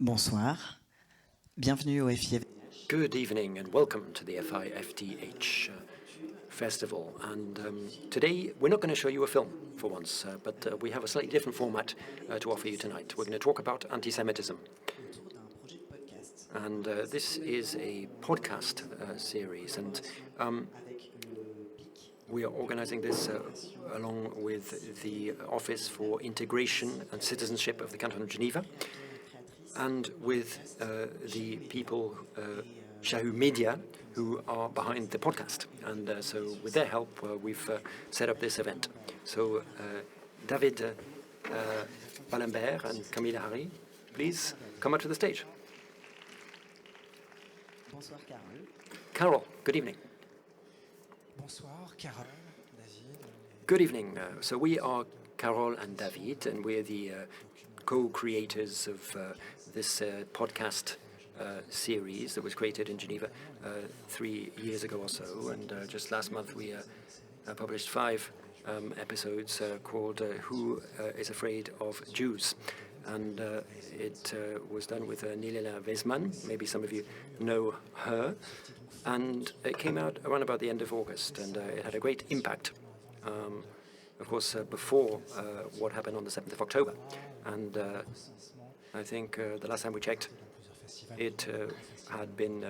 Bonsoir, bienvenue au FIFDH. Good evening and welcome to the FIFDH festival. And today we're not going to show you a film for once, but we have a slightly different format to offer you tonight. We're going to talk about anti-Semitism. And this is a podcast series, and we are organizing this along with the Office for Integration and Citizenship of the Canton of Geneva, and with the people, Shahu Media, who are behind the podcast. And so with their help, we've set up this event. So David Balembert and Camille Harry, please come up to the stage. Bonsoir, Carole. Carol, good evening. Bonsoir, Carole, David. Good evening. So we are Carol and David, and we're the co-creators of this podcast series that was created in Geneva 3 years ago or so. And just last month we published 5 episodes called Who is Afraid of Jews? And it was done with Illana Weizman. Maybe some of you know her. And it came out around about the end of August, and it had a great impact. Of course, before what happened on the 7th of October. And I think the last time we checked, it had been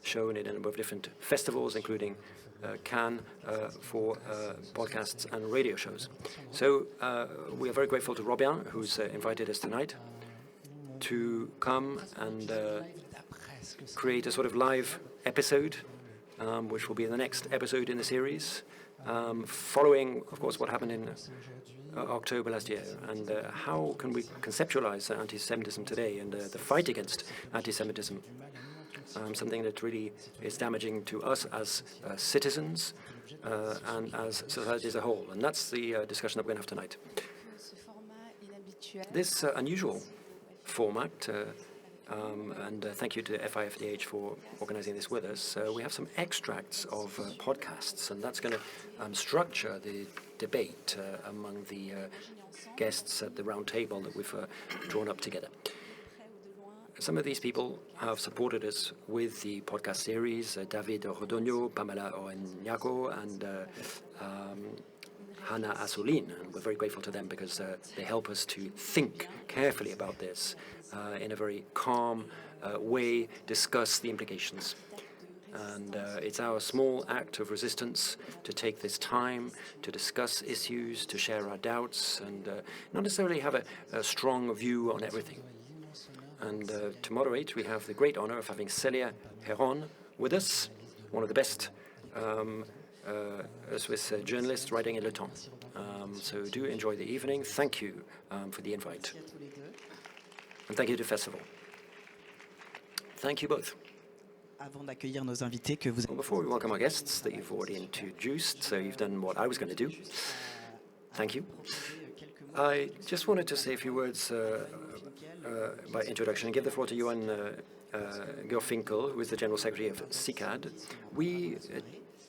shown in a number of different festivals, including Cannes, for podcasts and radio shows. So we are very grateful to Robin, who's invited us tonight to come and create a sort of live episode, which will be the next episode in the series, following, of course, what happened in October last year, and how can we conceptualize anti-Semitism today and the fight against anti-Semitism, something that really is damaging to us as citizens and as society as a whole. And that's the discussion that we're going to have tonight. This unusual format, and thank you to FIFDH for organizing this with us. We have some extracts of podcasts, and that's going to structure the debate among the guests at the round table that we've drawn up together. Some of these people have supported us with the podcast series, David Rodogno, Pamela Oenyako, and Hannah Assolin, and we're very grateful to them because they help us to think carefully about this in a very calm way, discuss the implications. And it's our small act of resistance to take this time to discuss issues, to share our doubts, and not necessarily have a strong view on everything. And to moderate, we have the great honor of having Celia Heron with us, one of the best Swiss journalists writing in Le Temps. So do enjoy the evening. Thank you for the invite. And thank you to the festival. Thank you both. Avant d'accueillir nos invités que vous Well, before we welcome our guests that you've already introduced, so you've done what I was going to do. Thank you. I just wanted to say a few words by introduction and give the floor to Johan Gerfinkel, who is the General Secretary of CICAD. We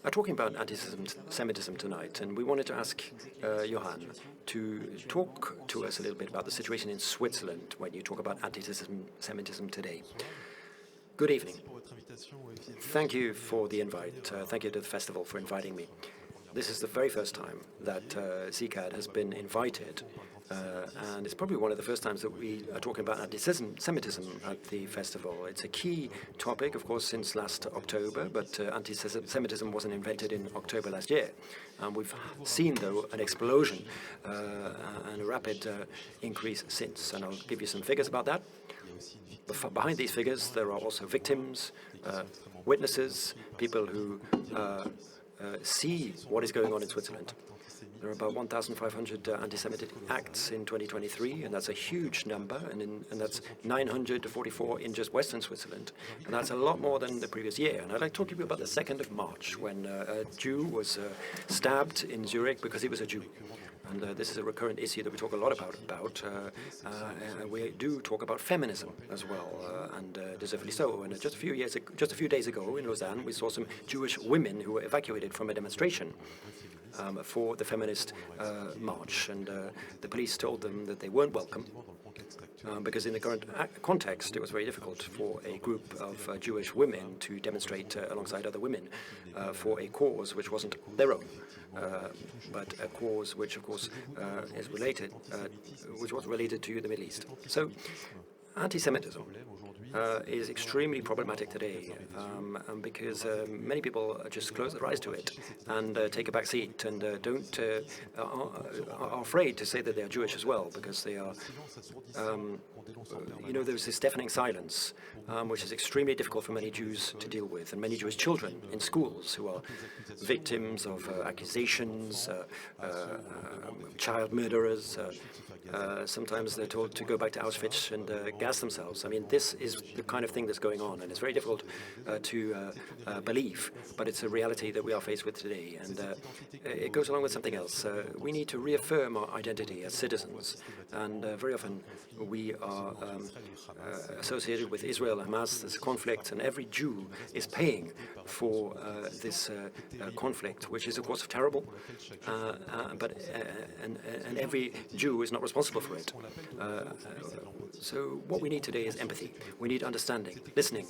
are talking about anti-Semitism tonight, and we wanted to ask Johan to talk to us a little bit about the situation in Switzerland when you talk about anti-Semitism today. Good evening. Thank you for the invite. Thank you to the festival for inviting me. This is the very first time that CICAD has been invited, and it's probably one of the first times that we are talking about anti-Semitism at the festival. It's a key topic, of course, since last October, but anti-Semitism wasn't invented in October last year. We've seen, though, an explosion and a rapid increase since, and I'll give you some figures about that. Behind these figures, there are also victims, witnesses, people who see what is going on in Switzerland. There are about 1,500 anti-Semitic acts in 2023, and that's a huge number, and that's 944 in just Western Switzerland. And that's a lot more than the previous year. And I'd like to talk to you about the 2nd of March, when a Jew was stabbed in Zurich because he was a Jew. And this is a recurrent issue that we talk a lot about. We do talk about feminism as well, and deservedly so. And just a few days ago in Lausanne, we saw some Jewish women who were evacuated from a demonstration for the feminist march, and the police told them that they weren't welcome, because in the current context, it was very difficult for a group of Jewish women to demonstrate alongside other women for a cause which wasn't their own, but a cause which, of course, is related, which was related to the Middle East. So, anti-Semitism is extremely problematic today because many people just close their eyes to it and take a back seat and are afraid to say that they are Jewish as well, because they are, there's this deafening silence which is extremely difficult for many Jews to deal with, and many Jewish children in schools who are victims of accusations, child murderers. Sometimes they're told to go back to Auschwitz and gas themselves. I mean, this is the kind of thing that's going on, and it's very difficult to believe, but it's a reality that we are faced with today. And it goes along with something else. We need to reaffirm our identity as citizens, and very often we are associated with Israel, Hamas, this conflict, and every Jew is paying for this conflict, which is, of course, terrible, but every Jew is not responsible for it. So what we need today is empathy. We need understanding, listening.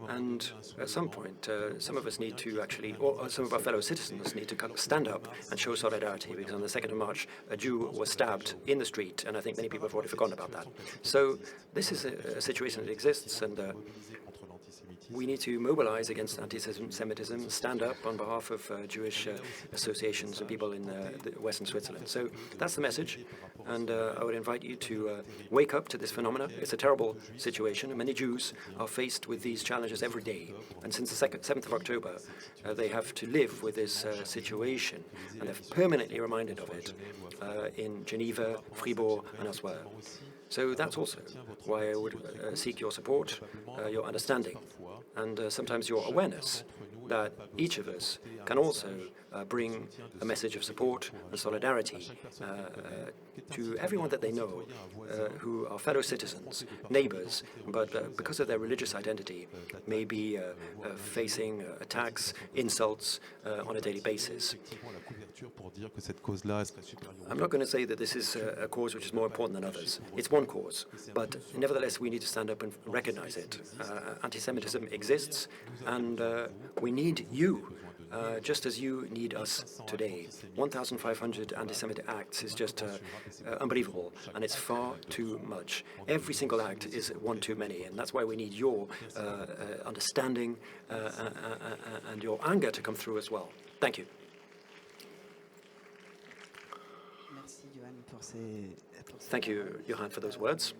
And at some point, some of us need to actually, or some of our fellow citizens need to stand up and show solidarity, because on the 2nd of March, a Jew was stabbed in the street, and I think many people have already forgotten about that. So this is a situation that exists, and we need to mobilize against anti-Semitism, stand up on behalf of Jewish associations and people in Western Switzerland. So that's the message, and I would invite you to wake up to this phenomena. It's a terrible situation, and many Jews are faced with these challenges every day. And since the 7th of October, they have to live with this situation, and they're permanently reminded of it in Geneva, Fribourg, and elsewhere. So that's also why I would seek your support, your understanding, and sometimes your awareness that each of us can also bring a message of support and solidarity to everyone that they know who are fellow citizens, neighbors, but because of their religious identity may be facing attacks, insults on a daily basis. I'm not going to say that this is a cause which is more important than others. It's one cause, but nevertheless we need to stand up and recognize it. Anti-Semitism exists, and we need you, just as you need us today. 1,500 anti-Semitic acts is just unbelievable, and it's far too much. Every single act is one too many, and that's why we need your understanding and your anger to come through as well. Thank you. Thank you, Johan, for those words.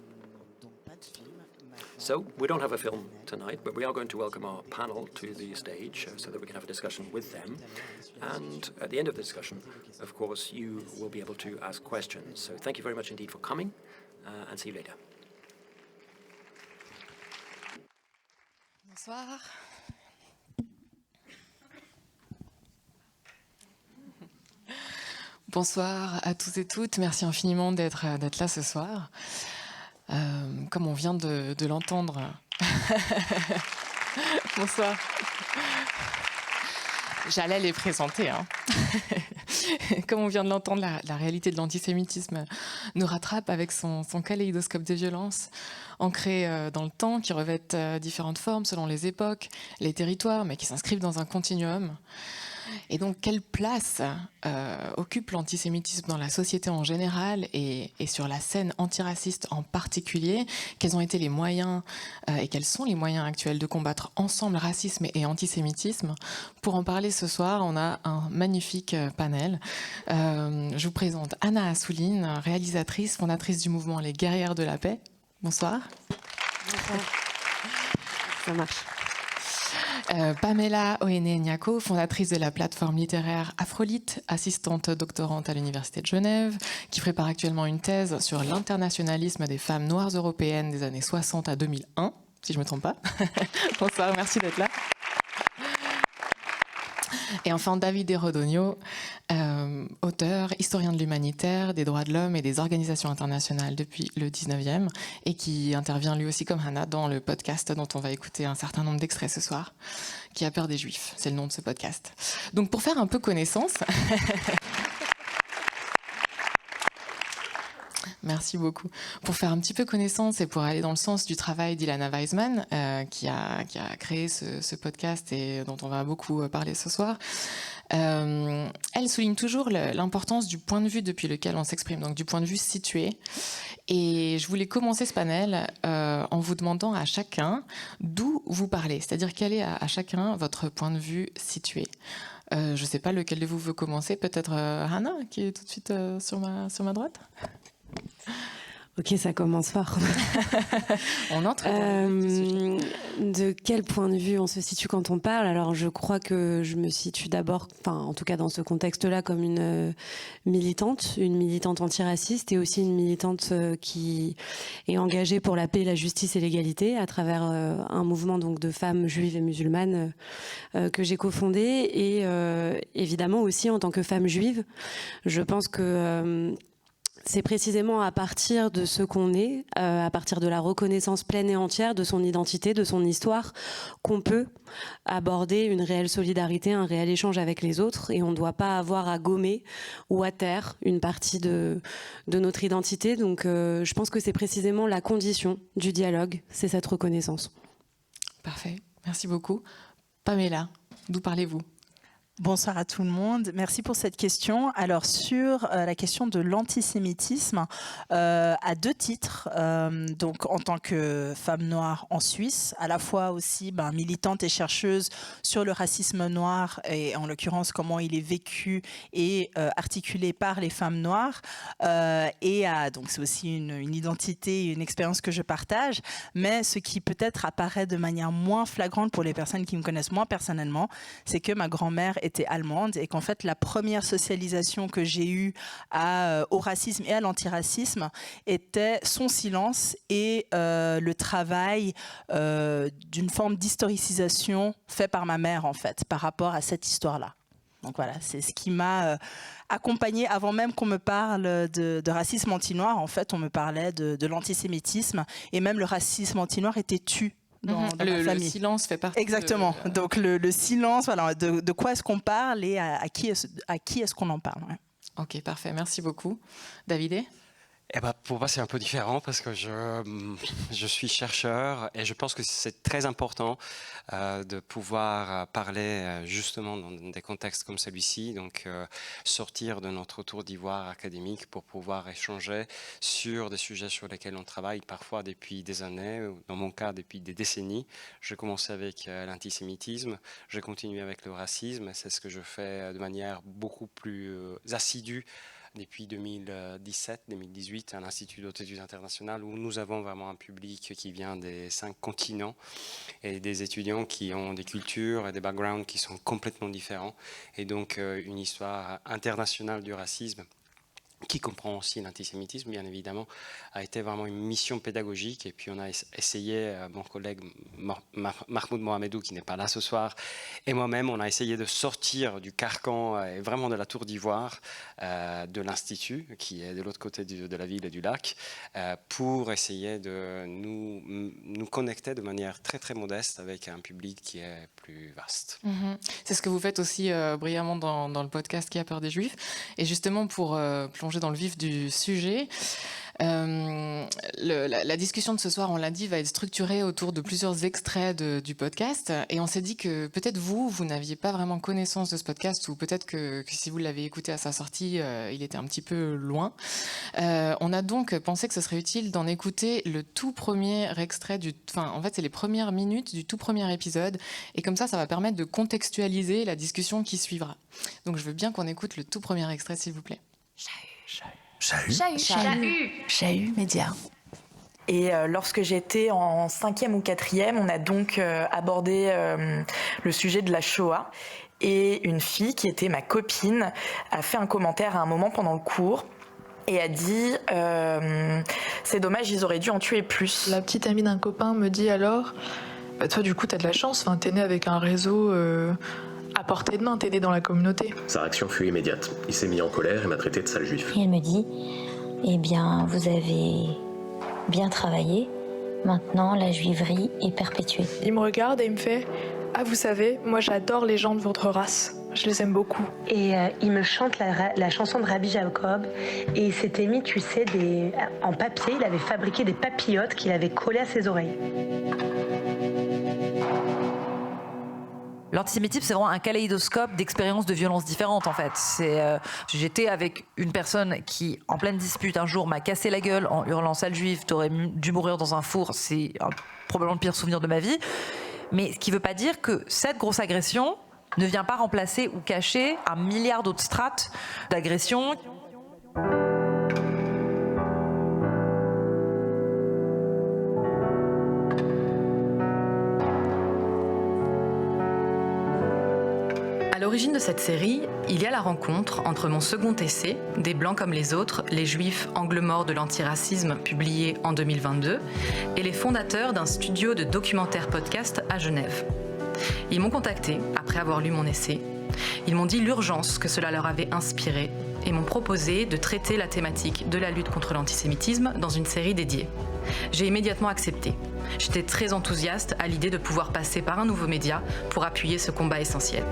So, we don't have a film tonight, but we are going to welcome our panel to the stage so that we can have a discussion with them. And at the end of the discussion, of course, you will be able to ask questions. So thank you very much indeed for coming, and see you later. Bonsoir. Bonsoir à tous et toutes. Merci infiniment d'être là ce soir. Comme on vient de l'entendre. Bonsoir. J'allais les présenter. Hein. Comme on vient de l'entendre, la réalité de l'antisémitisme nous rattrape avec son kaléidoscope de violence, ancré dans le temps, qui revêtent différentes formes selon les époques, les territoires, mais qui s'inscrivent dans un continuum. Et donc, quelle place occupe l'antisémitisme dans la société en général et sur la scène antiraciste en particulier? Quels ont été les moyens et quels sont les moyens actuels de combattre ensemble racisme et antisémitisme? Pour en parler ce soir, on a un magnifique panel. Je vous présente Anna Assouline, réalisatrice, fondatrice du mouvement Les Guerrières de la Paix. Bonsoir. Bonsoir. Ça marche. Pamela Oene-Nyako, fondatrice de la plateforme littéraire Afrolite, assistante doctorante à l'Université de Genève, qui prépare actuellement une thèse sur l'internationalisme des femmes noires européennes des années 60 à 2001, si je ne me trompe pas. Bonsoir, merci d'être là. Et enfin, David Rodogno, auteur, historien de l'humanitaire, des droits de l'homme et des organisations internationales depuis le 19e, et qui intervient lui aussi comme Hannah dans le podcast dont on va écouter un certain nombre d'extraits ce soir, qui a peur des Juifs, c'est le nom de ce podcast. Donc pour faire un peu connaissance... Merci beaucoup. Pour faire un petit peu connaissance et pour aller dans le sens du travail d'Illana Weizman, qui a créé ce podcast et dont on va beaucoup parler ce soir, elle souligne toujours l'importance du point de vue depuis lequel on s'exprime, donc du point de vue situé. Et je voulais commencer ce panel en vous demandant à chacun d'où vous parlez, c'est-à-dire quel est à chacun votre point de vue situé. Je ne sais pas lequel de vous veut commencer, peut-être Hannah, qui est tout de suite sur ma droite. Ok, ça commence fort. On entre dans le sujet. De quel point de vue on se situe quand on parle? Alors, je crois que je me situe d'abord, en tout cas dans ce contexte-là, comme une militante antiraciste et aussi une militante qui est engagée pour la paix, la justice et l'égalité à travers un mouvement donc de femmes juives et musulmanes que j'ai cofondé et évidemment aussi en tant que femme juive, je pense que c'est précisément à partir de ce qu'on est, à partir de la reconnaissance pleine et entière de son identité, de son histoire, qu'on peut aborder une réelle solidarité, un réel échange avec les autres. Et on ne doit pas avoir à gommer ou à taire une partie de notre identité. Donc je pense que c'est précisément la condition du dialogue, c'est cette reconnaissance. Parfait, merci beaucoup. Pamela, d'où parlez-vous ? Bonsoir à tout le monde. Merci pour cette question. Alors, sur la question de l'antisémitisme, à deux titres. Donc, en tant que femme noire en Suisse, à la fois aussi militante et chercheuse sur le racisme noir et en l'occurrence comment il est vécu et articulé par les femmes noires. Donc, c'est aussi une identité et une expérience que je partage. Mais ce qui peut-être apparaît de manière moins flagrante pour les personnes qui me connaissent moins personnellement, c'est que ma grand-mère était allemande et qu'en fait la première socialisation que j'ai eue au racisme et à l'antiracisme était son silence et le travail d'une forme d'historicisation fait par ma mère en fait par rapport à cette histoire-là. Donc voilà, c'est ce qui m'a accompagnée avant même qu'on me parle de racisme anti-noir. En fait, on me parlait de l'antisémitisme et même le racisme anti-noir était tu. Dans ma famille. Le silence fait partie. Exactement. Donc le silence, voilà, de quoi est-ce qu'on parle et à qui est-ce qu'on en parle. Ouais. Ok, parfait. Merci beaucoup. Davidé ? Pour moi, c'est un peu différent parce que je suis chercheur et je pense que c'est très important de pouvoir parler justement dans des contextes comme celui-ci, donc sortir de notre tour d'ivoire académique pour pouvoir échanger sur des sujets sur lesquels on travaille parfois depuis des années, ou dans mon cas depuis des décennies. Je commençais avec l'antisémitisme, je continue avec le racisme, c'est ce que je fais de manière beaucoup plus assidue depuis 2017-2018 à l'Institut d'autres études internationales où nous avons vraiment un public qui vient des 5 continents et des étudiants qui ont des cultures et des backgrounds qui sont complètement différents et donc une histoire internationale du racisme qui comprend aussi l'antisémitisme, bien évidemment, a été vraiment une mission pédagogique. Et puis on a essayé, mon collègue Mahmoud Mohamedou, qui n'est pas là ce soir, et moi-même, on a essayé de sortir du carcan et vraiment de la tour d'ivoire de l'Institut, qui est de l'autre côté de la ville et du lac, pour essayer de nous connecter de manière très, très modeste avec un public qui est plus vaste. C'est ce que vous faites aussi brillamment dans le podcast Qui a peur des Juifs. Et justement, pour plonger dans le vif du sujet, la discussion de ce soir, on l'a dit, va être structurée autour de plusieurs extraits du podcast. Et on s'est dit que peut-être vous n'aviez pas vraiment connaissance de ce podcast, ou peut-être que si vous l'avez écouté à sa sortie, il était un petit peu loin. On a donc pensé que ce serait utile d'en écouter le tout premier extrait en fait, c'est les premières minutes du tout premier épisode. Et comme ça va permettre de contextualiser la discussion qui suivra. Donc je veux bien qu'on écoute le tout premier extrait, s'il vous plaît. Chahut média. Et lorsque j'étais en 5e ou 4e, on a donc abordé le sujet de la Shoah. Et une fille qui était ma copine a fait un commentaire à un moment pendant le cours et a dit c'est dommage, ils auraient dû en tuer plus. La petite amie d'un copain me dit alors toi du coup t'as de la chance, t'es né avec un réseau à portée de main, t'es né dans la communauté. Sa réaction fut immédiate. Il s'est mis en colère et m'a traité de sale juif. Et elle me dit, eh bien, vous avez bien travaillé, maintenant la juiverie est perpétuée. Il me regarde et il me fait, ah vous savez, moi j'adore les gens de votre race. Je les aime beaucoup. Et il me chante la chanson de Rabbi Jacob. Et il s'était mis, tu sais, en papier. Il avait fabriqué des papillotes qu'il avait collées à ses oreilles. L'antisémitisme, c'est vraiment un kaléidoscope d'expériences de violences différentes, en fait. J'étais avec une personne qui, en pleine dispute, un jour, m'a cassé la gueule en hurlant « sale juif, t'aurais dû mourir dans un four ». C'est probablement le pire souvenir de ma vie. Mais ce qui ne veut pas dire que cette grosse agression ne vient pas remplacer ou cacher un milliard d'autres strates d'agression. À l'origine de cette série, il y a la rencontre entre mon second essai, Des Blancs comme les autres, les Juifs angles morts de l'antiracisme, publié en 2022, et les fondateurs d'un studio de documentaire podcast à Genève. Ils m'ont contacté après avoir lu mon essai. Ils m'ont dit l'urgence que cela leur avait inspiré et m'ont proposé de traiter la thématique de la lutte contre l'antisémitisme dans une série dédiée. J'ai immédiatement accepté. J'étais très enthousiaste à l'idée de pouvoir passer par un nouveau média pour appuyer ce combat essentiel.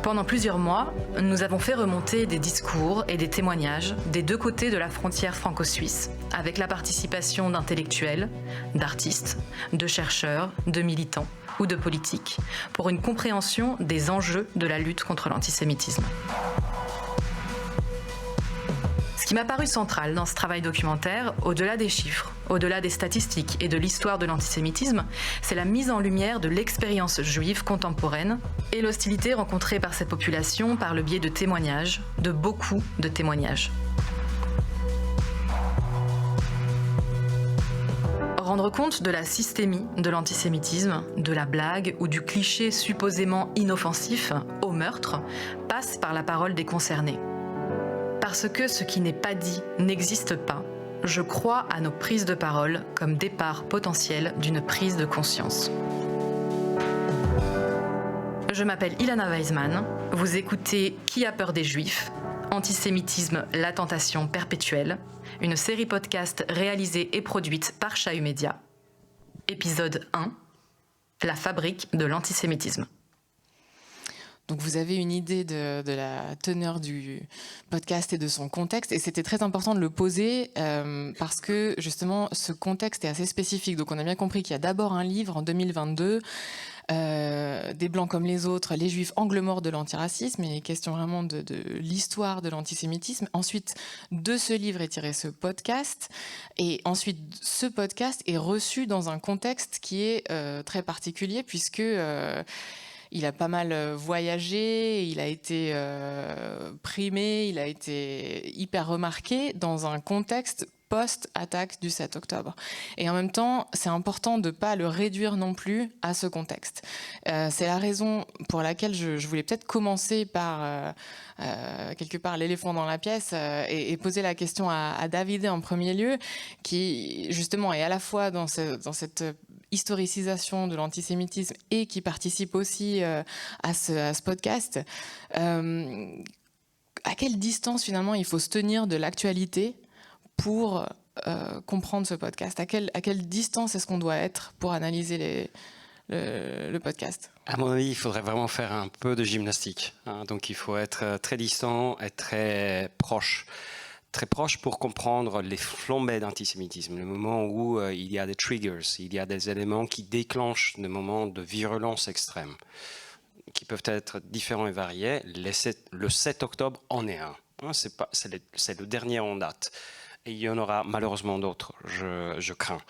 Pendant plusieurs mois, nous avons fait remonter des discours et des témoignages des deux côtés de la frontière franco-suisse, avec la participation d'intellectuels, d'artistes, de chercheurs, de militants ou de politiques, pour une compréhension des enjeux de la lutte contre l'antisémitisme. Ce qui m'a paru central dans ce travail documentaire, au-delà des chiffres, au-delà des statistiques et de l'histoire de l'antisémitisme, c'est la mise en lumière de l'expérience juive contemporaine et l'hostilité rencontrée par cette population par le biais de témoignages, de beaucoup de témoignages. Rendre compte de la systémie de l'antisémitisme, de la blague ou du cliché supposément inoffensif au meurtre passe par la parole des concernés. Parce que ce qui n'est pas dit n'existe pas, je crois à nos prises de parole comme départ potentiel d'une prise de conscience. Je m'appelle Illana Weizman, vous écoutez Qui a peur des Juifs ? Antisémitisme, la tentation perpétuelle, une série podcast réalisée et produite par Chahut Média. Épisode 1, la fabrique de l'antisémitisme. Donc vous avez une idée de la teneur du podcast et de son contexte, et c'était très important de le poser parce que justement ce contexte est assez spécifique. Donc on a bien compris qu'il y a d'abord un livre en 2022, Des Blancs comme les autres, les Juifs angles morts de l'antiracisme, et question vraiment de l'histoire de l'antisémitisme. Ensuite, de ce livre est tiré ce podcast, et ensuite ce podcast est reçu dans un contexte qui est très particulier puisque il a pas mal voyagé, il a été primé, il a été hyper remarqué dans un contexte post-attaque du 7 octobre. Et en même temps, c'est important de ne pas le réduire non plus à ce contexte. C'est la raison pour laquelle je voulais peut-être commencer par quelque part l'éléphant dans la pièce et poser la question à David en premier lieu, qui justement est à la fois dans cette historicisation de l'antisémitisme et qui participe aussi à ce podcast. À quelle distance finalement il faut se tenir de l'actualité pour comprendre ce podcast? À quelle distance est-ce qu'on doit être pour analyser le podcast? À mon avis, il faudrait vraiment faire un peu de gymnastique. Donc il faut être très distant et très proche. Très proche pour comprendre les flambées d'antisémitisme, le moment où il y a des triggers, il y a des éléments qui déclenchent des moments de virulence extrême, qui peuvent être différents et variés. Le 7 octobre en est un. C'est le dernier en date. Et il y en aura malheureusement d'autres, je crains.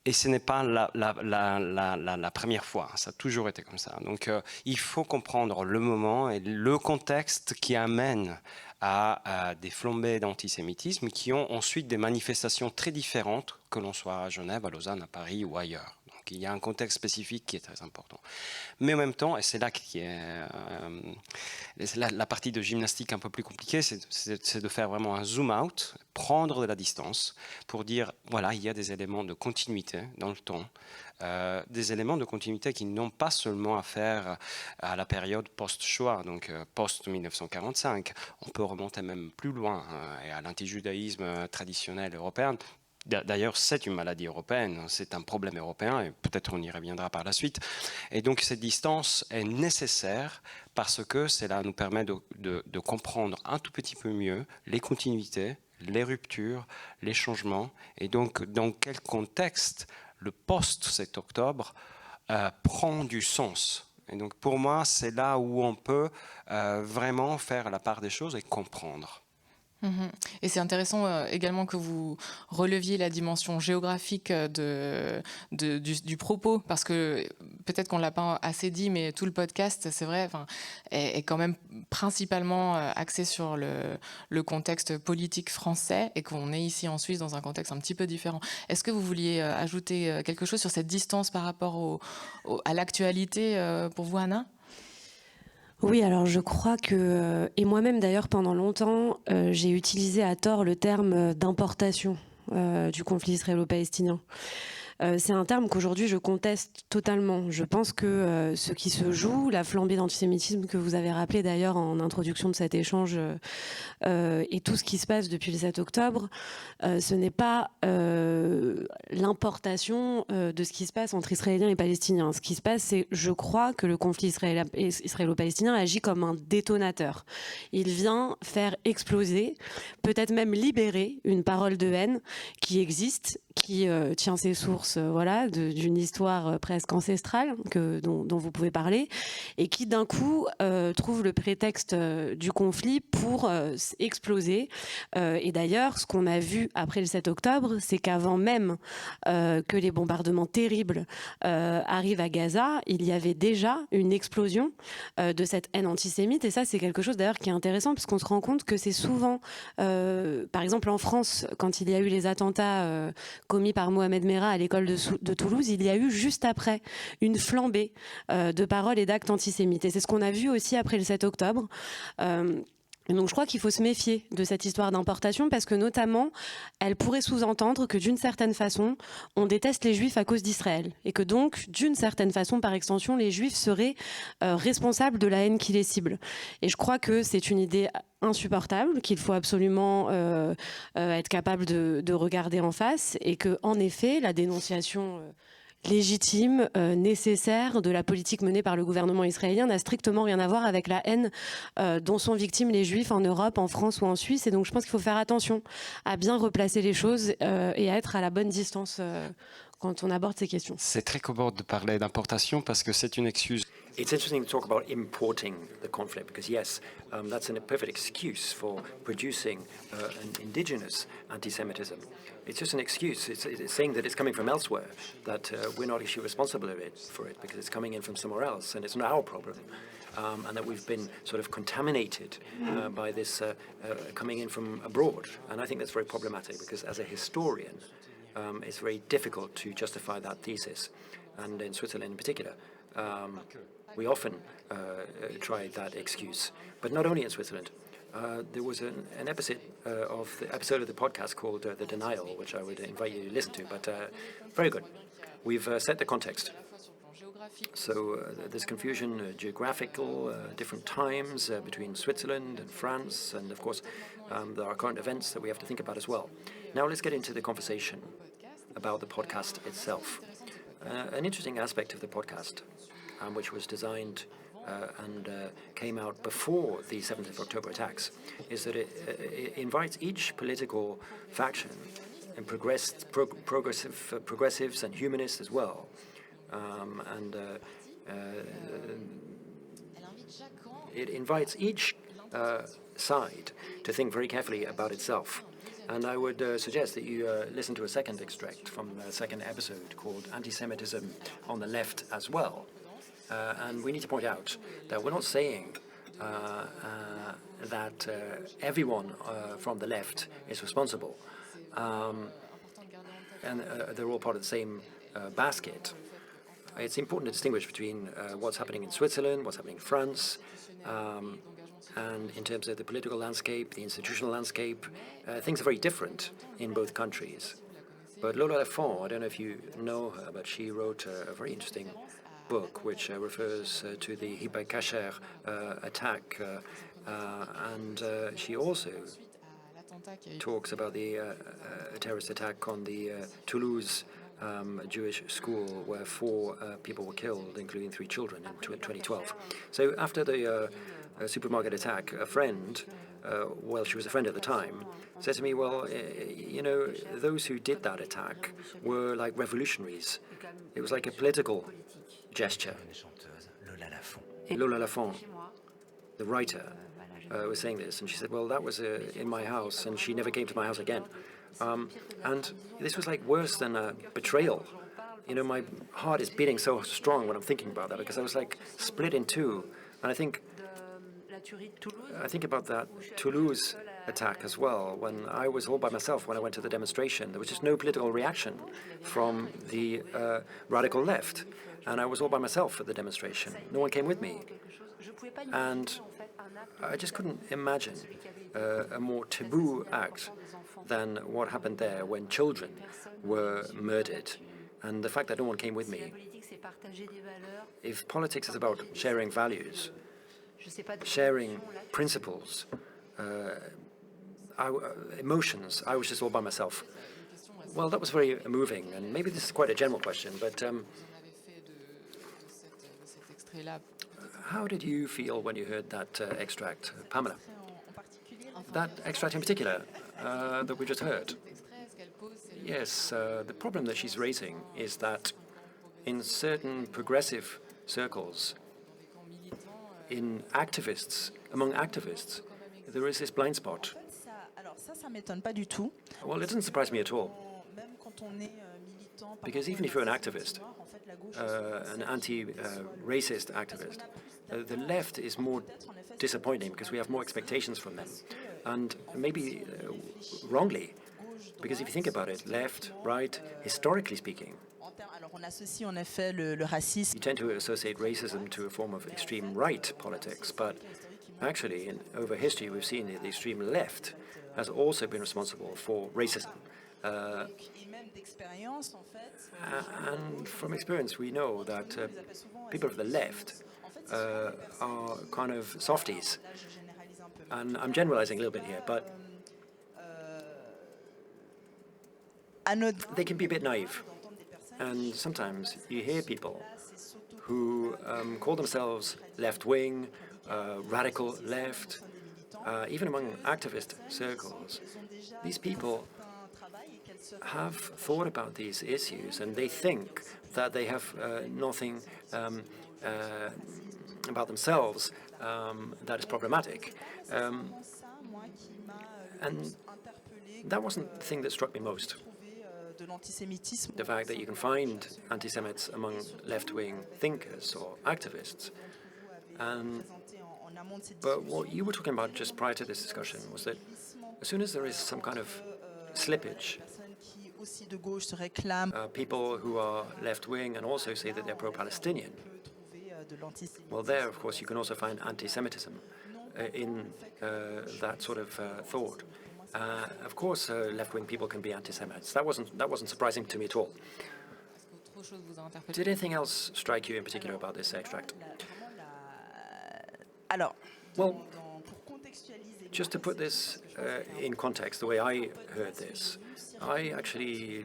Et ce n'est pas la première fois, ça a toujours été comme ça. Donc il faut comprendre le moment et le contexte qui amène à des flambées d'antisémitisme qui ont ensuite des manifestations très différentes, que l'on soit à Genève, à Lausanne, à Paris ou ailleurs. Donc il y a un contexte spécifique qui est très important. Mais en même temps, et c'est là qui est la partie de gymnastique un peu plus compliquée, c'est de faire vraiment un zoom out, prendre de la distance pour dire, voilà, il y a des éléments de continuité dans le temps, des éléments de continuité qui n'ont pas seulement à faire à la période post-Shoah, donc post-1945. On peut remonter même plus loin et à l'antijudaïsme traditionnel européen, D'ailleurs, c'est une maladie européenne, c'est un problème européen, et peut-être on y reviendra par la suite. Et donc cette distance est nécessaire parce que cela nous permet de comprendre un tout petit peu mieux les continuités, les ruptures, les changements, et donc dans quel contexte le post-7 octobre prend du sens. Et donc pour moi, c'est là où on peut vraiment faire la part des choses et comprendre. Et c'est intéressant également que vous releviez la dimension géographique du propos, parce que peut-être qu'on ne l'a pas assez dit, mais tout le podcast, c'est vrai, est quand même principalement axé sur le contexte politique français, et qu'on est ici en Suisse dans un contexte un petit peu différent. Est-ce que vous vouliez ajouter quelque chose sur cette distance par rapport à l'actualité pour vous, Anna ? Oui, alors je crois que, et moi-même d'ailleurs pendant longtemps, j'ai utilisé à tort le terme d'importation du conflit israélo-palestinien. C'est un terme qu'aujourd'hui je conteste totalement. Je pense que ce qui se joue, la flambée d'antisémitisme que vous avez rappelé d'ailleurs en introduction de cet échange, et tout ce qui se passe depuis le 7 octobre, ce n'est pas l'importation de ce qui se passe entre Israéliens et Palestiniens. Ce qui se passe, c'est, je crois, que le conflit israélo-palestinien agit comme un détonateur. Il vient faire exploser, peut-être même libérer une parole de haine qui existe, qui tient ses sources d'une histoire presque ancestrale dont vous pouvez parler, et qui d'un coup trouve le prétexte du conflit pour exploser. Et d'ailleurs, ce qu'on a vu après le 7 octobre, c'est qu'avant même que les bombardements terribles arrivent à Gaza, il y avait déjà une explosion de cette haine antisémite. Et ça, c'est quelque chose d'ailleurs qui est intéressant, parce qu'on se rend compte que c'est souvent, par exemple en France, quand il y a eu les attentats commis par Mohamed Merah à l'école de Toulouse, il y a eu juste après une flambée de paroles et d'actes antisémites. Et c'est ce qu'on a vu aussi après le 7 octobre. Donc je crois qu'il faut se méfier de cette histoire d'importation, parce que notamment, elle pourrait sous-entendre que d'une certaine façon, on déteste les Juifs à cause d'Israël. Et que donc, d'une certaine façon, par extension, les Juifs seraient responsables de la haine qui les cible. Et je crois que c'est une idée insupportable, qu'il faut absolument être capable de regarder en face, et que en effet, la dénonciation légitime, nécessaire de la politique menée par le gouvernement israélien n'a strictement rien à voir avec la haine dont sont victimes les Juifs en Europe, en France ou en Suisse. Et donc je pense qu'il faut faire attention à bien replacer les choses et à être à la bonne distance quand on aborde ces questions. C'est très commode de parler d'importation parce que c'est une excuse. It's interesting to talk about importing the conflict because, yes, that's a perfect excuse for producing an indigenous anti-Semitism. It's just an excuse. It's saying that it's coming from elsewhere, that we're not actually responsible for it because it's coming in from somewhere else and it's not our problem. And that we've been sort of contaminated by this coming in from abroad. And I think that's very problematic because as a historian, it's very difficult to justify that thesis. And in Switzerland in particular, we often try that excuse. But not only in Switzerland. There was an episode of the podcast called The Denial, which I would invite you to listen to, but very good. We've set the context. So there's confusion, geographical, different times between Switzerland and France, and of course there are current events that we have to think about as well. Now let's get into the conversation about the podcast itself. An interesting aspect of the podcast, which was designed and came out before the 7th of October attacks, is that it invites each political faction and progressives and humanists as well. It invites each side to think very carefully about itself. And I would suggest that you listen to a second extract from the second episode called Anti-Semitism on the Left as well. And we need to point out that we're not saying that everyone from the left is responsible. And they're all part of the same basket. It's important to distinguish between what's happening in Switzerland, what's happening in France, and in terms of the political landscape, the institutional landscape, things are very different in both countries. But Lola Lafont, I don't know if you know her, but she wrote a very interesting book which refers to the Hiba Kasher attack, and she also talks about the terrorist attack on the Toulouse Jewish school where 4 people were killed, including 3 children, in 2012. So after the supermarket attack, a friend, well, she was a friend at the time, said to me, well, you know, those who did that attack were like revolutionaries. It was like a political gesture. Lola Lafont, the writer, was saying this, and she said, well, that was in my house, and she never came to my house again. And this was like worse than a betrayal. You know, my heart is beating so strong when I'm thinking about that, because I was like split in two. And I think about that Toulouse attack as well. When I was all by myself when I went to the demonstration, there was just no political reaction from the radical left. And I was all by myself at the demonstration. No one came with me. And I just couldn't imagine a more taboo act than what happened there when children were murdered. And the fact that no one came with me. If politics is about sharing values, sharing principles, emotions, I was just all by myself. Well, that was very moving, and maybe this is quite a general question, but how did you feel when you heard that extract, Pamela? That extract in particular that we just heard. Yes, the problem that she's raising is that in certain progressive circles, in activists, among activists, there is this blind spot. Well, it doesn't surprise me at all. Because even if you're an activist, an anti-racist activist, the left is more disappointing because we have more expectations from them. And maybe wrongly, because if you think about it, left, right, historically speaking, you tend to associate racism to a form of extreme right politics, but actually, over history, we've seen that the extreme left has also been responsible for racism. And from experience, we know that people of the left are kind of softies. And I'm generalizing a little bit here, but they can be a bit naive. And sometimes you hear people who call themselves left-wing, radical left, even among activist circles. These people have thought about these issues, and they think that they have nothing about themselves that is problematic. And that wasn't the thing that struck me most. The fact that you can find anti-Semites among left-wing thinkers or activists. But what you were talking about just prior to this discussion was that as soon as there is some kind of slippage, people who are left-wing and also say that they're pro-Palestinian, well, there, of course, you can also find anti-Semitism in that sort of thought. Of course, left-wing people can be anti-Semites. That wasn't surprising to me at all. Did anything else strike you in particular about this extract? Well, just to put this in context, the way I heard this, I actually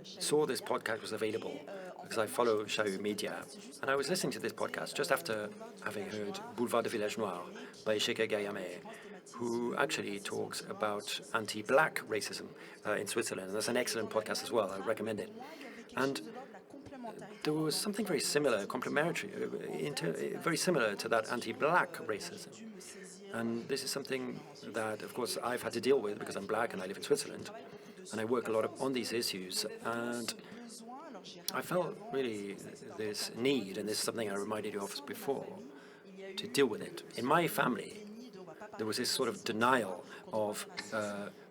saw this podcast was available because I follow Chahut Media, and I was listening to this podcast just after having heard Boulevard de Village Noir by Sheke Gayame, who actually talks about anti-black racism in Switzerland. And that's an excellent podcast as well. I recommend it. And there was something very similar, complementary, very similar to that anti-black racism. And this is something that, of course, I've had to deal with because I'm black and I live in Switzerland. And I work a lot on these issues. And I felt really this need, and this is something I reminded you of before, to deal with it. In my family, there was this sort of denial of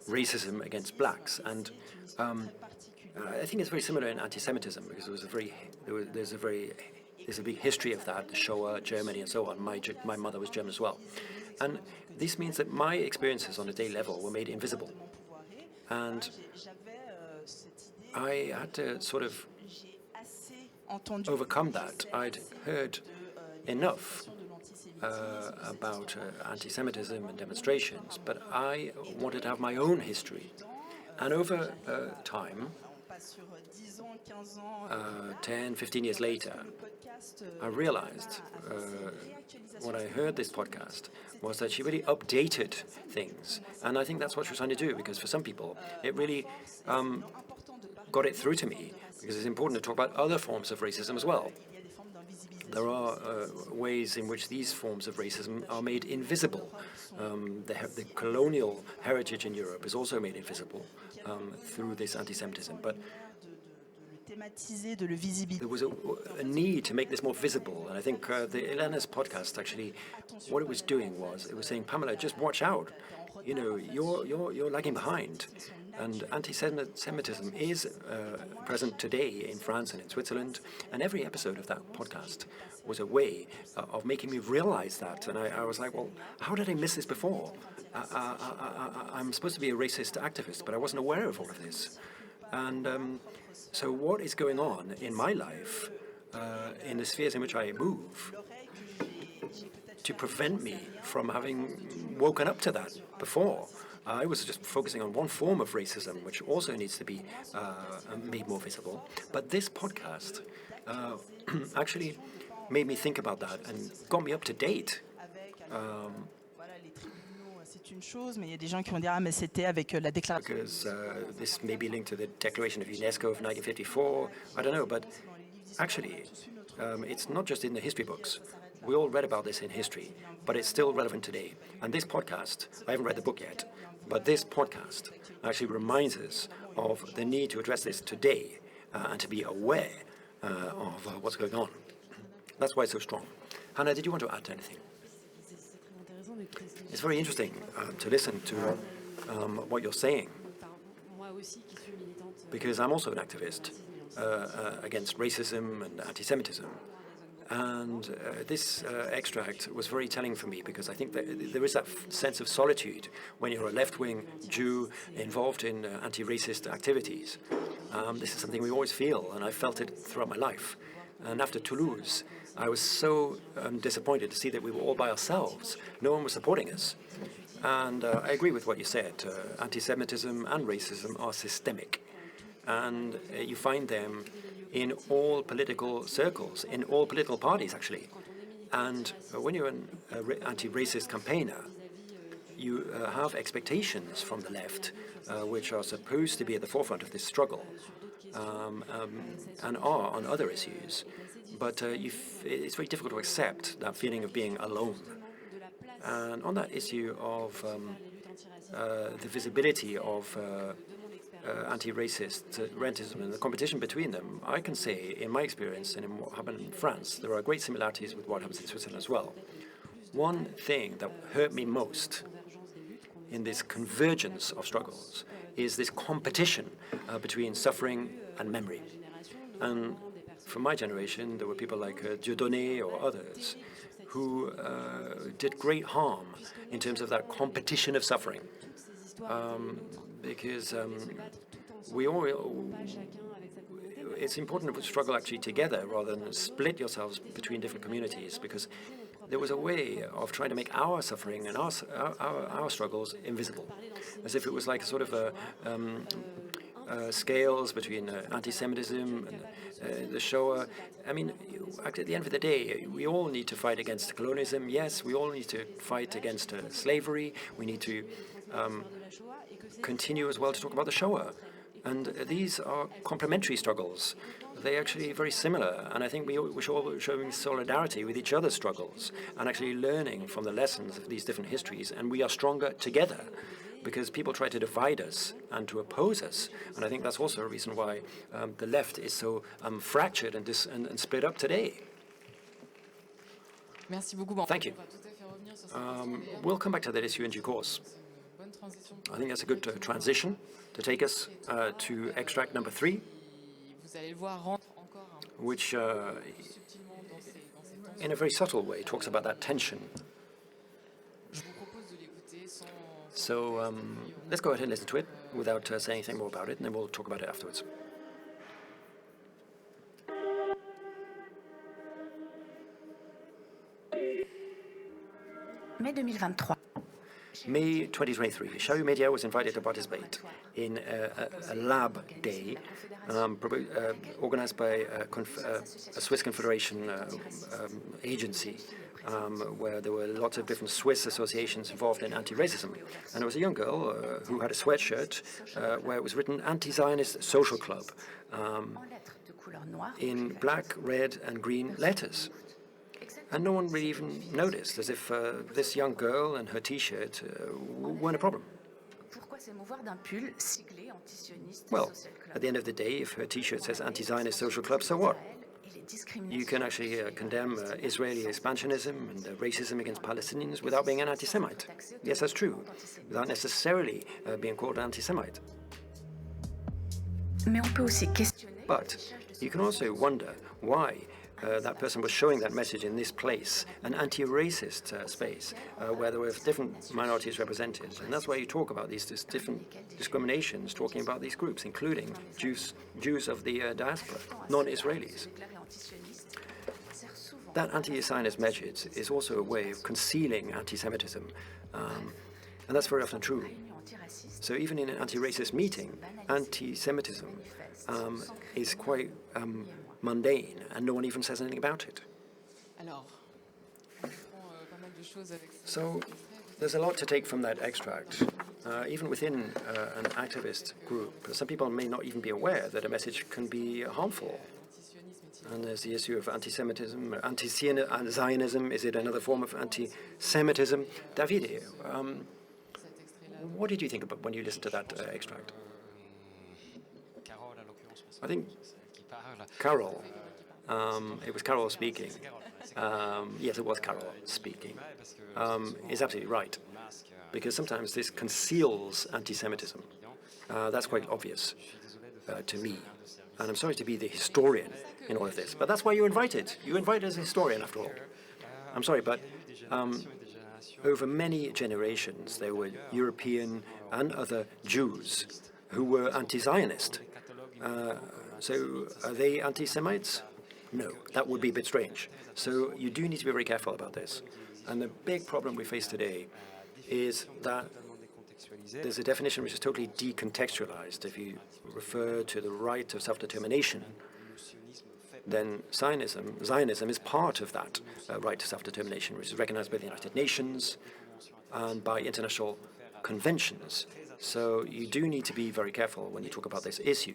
racism against blacks, and I think it's very similar in anti-Semitism because there's a big history of that, the Shoah, Germany, and so on. My mother was German as well, and this means that my experiences on a daily level were made invisible, and I had to sort of overcome that. I'd heard enough about anti-Semitism and demonstrations, but I wanted to have my own history. And over time, 10, 15 years later, I realized when I heard this podcast was that she really updated things. And I think that's what she was trying to do, because for some people, it really got it through to me, because it's important to talk about other forms of racism as well. There are ways in which these forms of racism are made invisible. The colonial heritage in Europe is also made invisible through this anti-Semitism. But there was a need to make this more visible, and I think Illana's podcast actually, what it was doing was, it was saying, Pamela, just watch out. You know, you're lagging behind. And anti-Semitism is present today in France and in Switzerland, and every episode of that podcast was a way of making me realize that. And I was like, well, how did I miss this before? I'm supposed to be a racist activist, but I wasn't aware of all of this. And so what is going on in my life, in the spheres in which I move, to prevent me from having woken up to that before? I was just focusing on one form of racism, which also needs to be made more visible. But this podcast actually made me think about that and got me up to date. Because this may be linked to the Declaration of UNESCO of 1954, I don't know, but actually it's not just in the history books. We all read about this in history, but it's still relevant today. And this podcast, I haven't read the book yet, but this podcast actually reminds us of the need to address this today and to be aware of what's going on. That's why it's so strong. Hannah, did you want to add anything? It's very interesting to listen to what you're saying, because I'm also an activist against racism and anti-Semitism. And this extract was very telling for me, because I think that there is that sense of solitude when you're a left-wing Jew involved in anti-racist activities. This is something we always feel, and I felt it throughout my life. And after Toulouse, I was so disappointed to see that we were all by ourselves. No one was supporting us. And I agree with what you said. Anti-Semitism and racism are systemic. And you find them in all political circles, in all political parties, actually. And when you're an anti-racist campaigner, you have expectations from the left, which are supposed to be at the forefront of this struggle, and are on other issues. But it's very difficult to accept that feeling of being alone. And on that issue of the visibility of anti-racist rentism and the competition between them, I can say, in my experience and in what happened in France, there are great similarities with what happens in Switzerland as well. One thing that hurt me most in this convergence of struggles is this competition between suffering and memory. And for my generation, there were people like Dieudonné or others who did great harm in terms of that competition of suffering. Because it's important to struggle actually together rather than split yourselves between different communities, because there was a way of trying to make our suffering and our struggles invisible, as if it was like a sort of scales between anti-Semitism and the Shoah. I mean, at the end of the day, we all need to fight against colonialism. Yes, we all need to fight against slavery. We need to continue as well to talk about the Shoah. And these are complementary struggles. They're actually very similar. And I think we should all be showing solidarity with each other's struggles and actually learning from the lessons of these different histories. And we are stronger together, because people try to divide us and to oppose us. And I think that's also a reason why the left is so fractured and split up today. Thank you. We'll come back to that issue in due course. I think that's a good transition to take us to extract number 3, which in a very subtle way talks about that tension. So let's go ahead and listen to it without saying anything more about it, and then we'll talk about it afterwards. Mai 2023. May 2023, Shayu Media was invited to participate in a lab day organized by a Swiss Confederation agency, where there were lots of different Swiss associations involved in anti-racism. And there was a young girl who had a sweatshirt where it was written Anti-Zionist Social Club in black, red, and green letters. And no one really even noticed, as if this young girl and her T-shirt weren't a problem. Well, at the end of the day, if her T-shirt says Anti-Zionist Social Club, so what? You can actually condemn Israeli expansionism and racism against Palestinians without being an anti-Semite. Yes, that's true, without necessarily being called anti-Semite. But you can also wonder why that person was showing that message in this place, an anti-racist space, where there were different minorities represented. And that's why you talk about these different discriminations, talking about these groups, including Jews of the diaspora, non-Israelis. That anti-Zionist message is also a way of concealing anti-Semitism, and that's very often true. So even in an anti-racist meeting, anti-Semitism is quite mundane, and no one even says anything about it. So there's a lot to take from that extract. Even within an activist group, some people may not even be aware that a message can be harmful. And there's the issue of anti-Semitism, anti-Zionism. Is it another form of anti-Semitism? Davide, what did you think about when you listened to that extract? I think Carol, it was Carol speaking. Yes, it was Carol speaking. Is absolutely right, because sometimes this conceals anti-Semitism. That's quite obvious to me. And I'm sorry to be the historian in all of this, but that's why you're invited. You're invited as a historian, after all. I'm sorry, but over many generations, there were European and other Jews who were anti-Zionist. So are they anti-Semites? No, that would be a bit strange. So you do need to be very careful about this. And the big problem we face today is that there's a definition which is totally decontextualized. If you refer to the right of self-determination, then Zionism is part of that right to self-determination, which is recognized by the United Nations and by international conventions. So you do need to be very careful when you talk about this issue.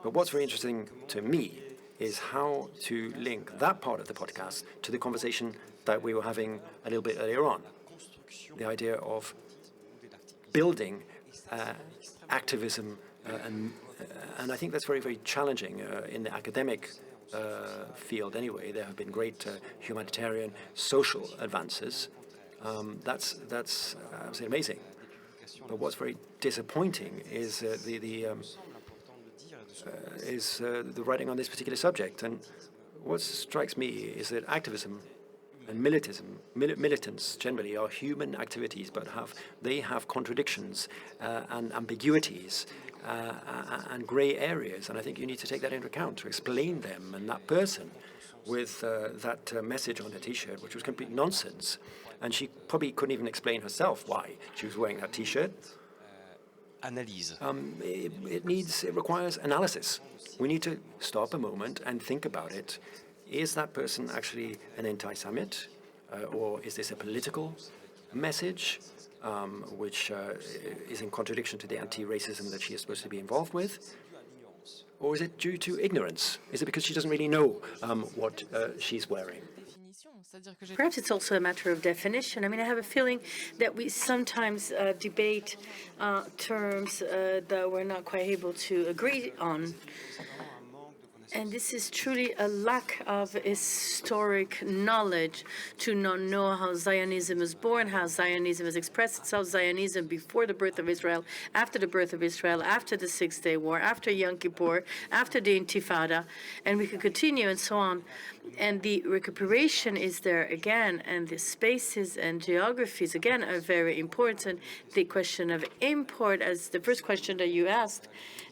But what's very interesting to me is how to link that part of the podcast to the conversation that we were having a little bit earlier on. The idea of building activism, and I think that's very, very challenging in the academic field anyway. There have been great humanitarian, social advances. That's absolutely amazing. But what's very disappointing is the writing on this particular subject. And what strikes me is that activism and militants generally are human activities, but they have contradictions and ambiguities and grey areas. And I think you need to take that into account to explain them. And that person with that message on her T-shirt, which was complete nonsense, and she probably couldn't even explain herself why she was wearing that T-shirt. Analyse. It requires analysis. We need to stop a moment and think about it. Is that person actually an anti-Semite, or is this a political message which is in contradiction to the anti-racism that she is supposed to be involved with? Or is it due to ignorance? Is it because she doesn't really know what she's wearing? Perhaps it's also a matter of definition. I mean, I have a feeling that we sometimes debate terms that we're not quite able to agree on. And this is truly a lack of historic knowledge to not know how Zionism was born, how Zionism has expressed itself, Zionism before the birth of Israel, after the birth of Israel, after the Six-Day War, after Yom Kippur, after the Intifada, and we could continue and so on. And the recuperation is there again, and the spaces and geographies again are very important. The question of import, as the first question that you asked,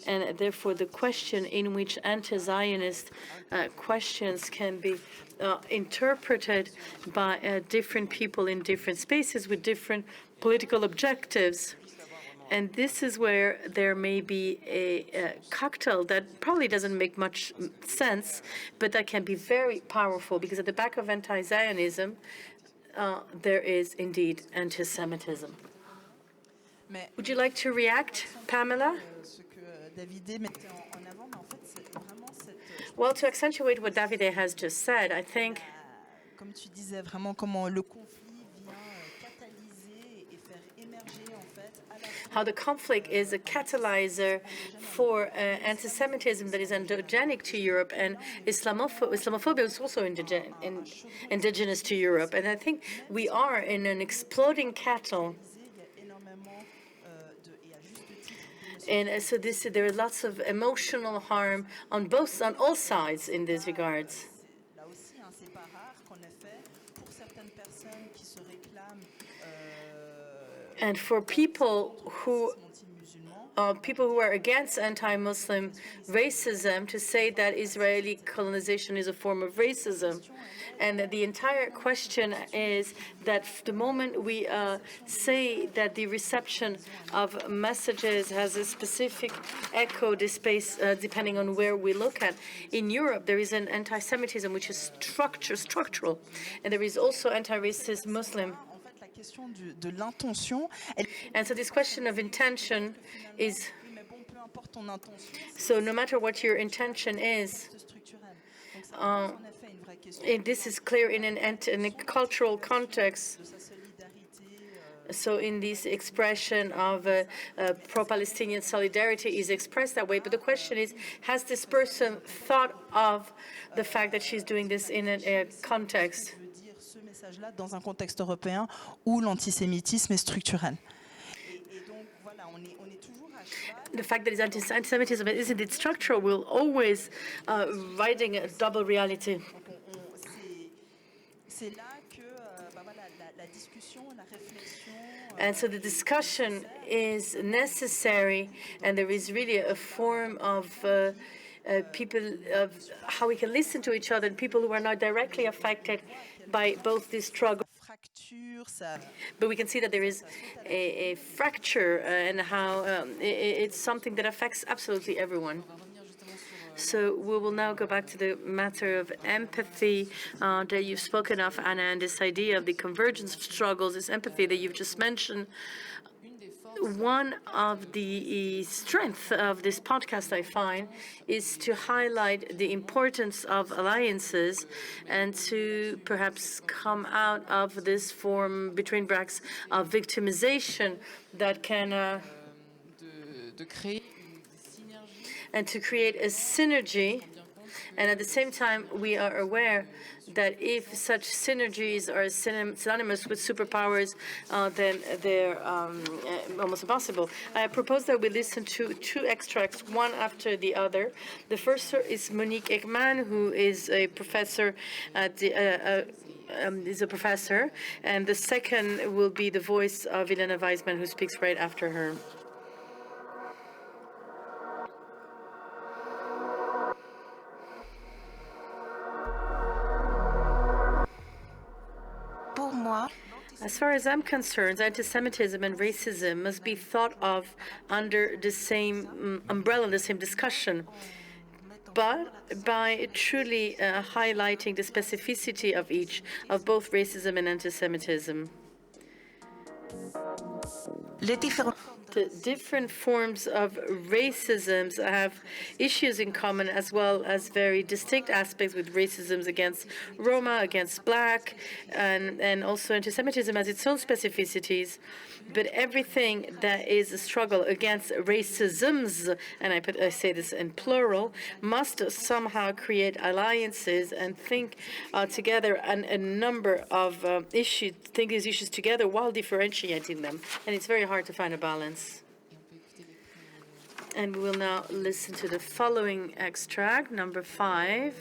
and therefore the question in which anti-Zionist questions can be interpreted by different people in different spaces with different political objectives. And this is where there may be a cocktail that probably doesn't make much sense, but that can be very powerful, because at the back of anti-Zionism, there is indeed anti-Semitism. Would you like to react, Pamela? Well, to accentuate what Davide has just said, I think how the conflict is a catalyzer for anti-Semitism that is endogenic to Europe, and Islamophobia is also indigenous to Europe. And I think we are in an exploding kettle. And so there is lots of emotional harm on all sides in these regards. And for people who are against anti-Muslim racism, to say that Israeli colonization is a form of racism. And the entire question is that the moment we say that the reception of messages has a specific echo depending on where we look at. In Europe, there is an anti-Semitism which is structural, and there is also anti-racist Muslim. And so this question of intention is, so no matter what your intention is, and this is clear in a cultural context. So in this expression of pro-Palestinian solidarity is expressed that way. But the question is, has this person thought of the fact that she's doing this in a context? Dans un contexte européen où l'antisémitisme est structurel. The fact that anti-Semitism isn't it structural will always riding a double reality. And so the discussion is necessary, and there is really a form of people of how we can listen to each other, and people who are not directly affected by both these struggles. But we can see that there is a fracture, and how it's something that affects absolutely everyone. So we will now go back to the matter of empathy that you've spoken of, Anna, and this idea of the convergence of struggles, this empathy that you've just mentioned. One of the strengths of this podcast, I find, is to highlight the importance of alliances and to perhaps come out of this form, between brackets, of victimization that can and to create a synergy. And at the same time, we are aware that if such synergies are synonymous with superpowers, then they're almost impossible. I propose that we listen to two extracts, one after the other. The first is Monique Ekman, who is a professor at the and the second will be the voice of Illana Weizman, who speaks right after her. As far as I'm concerned, anti-Semitism and racism must be thought of under the same umbrella, the same discussion, but by truly highlighting the specificity of each, of both racism and anti-Semitism. The different forms of racism have issues in common, as well as very distinct aspects, with racism against Roma, against Black, and also anti-Semitism has its own specificities. But everything that is a struggle against racisms, and I say this in plural, must somehow create alliances and think together on a number of issues, think these issues together while differentiating them. And it's very hard to find a balance. And we will now listen to the following extract, number 5.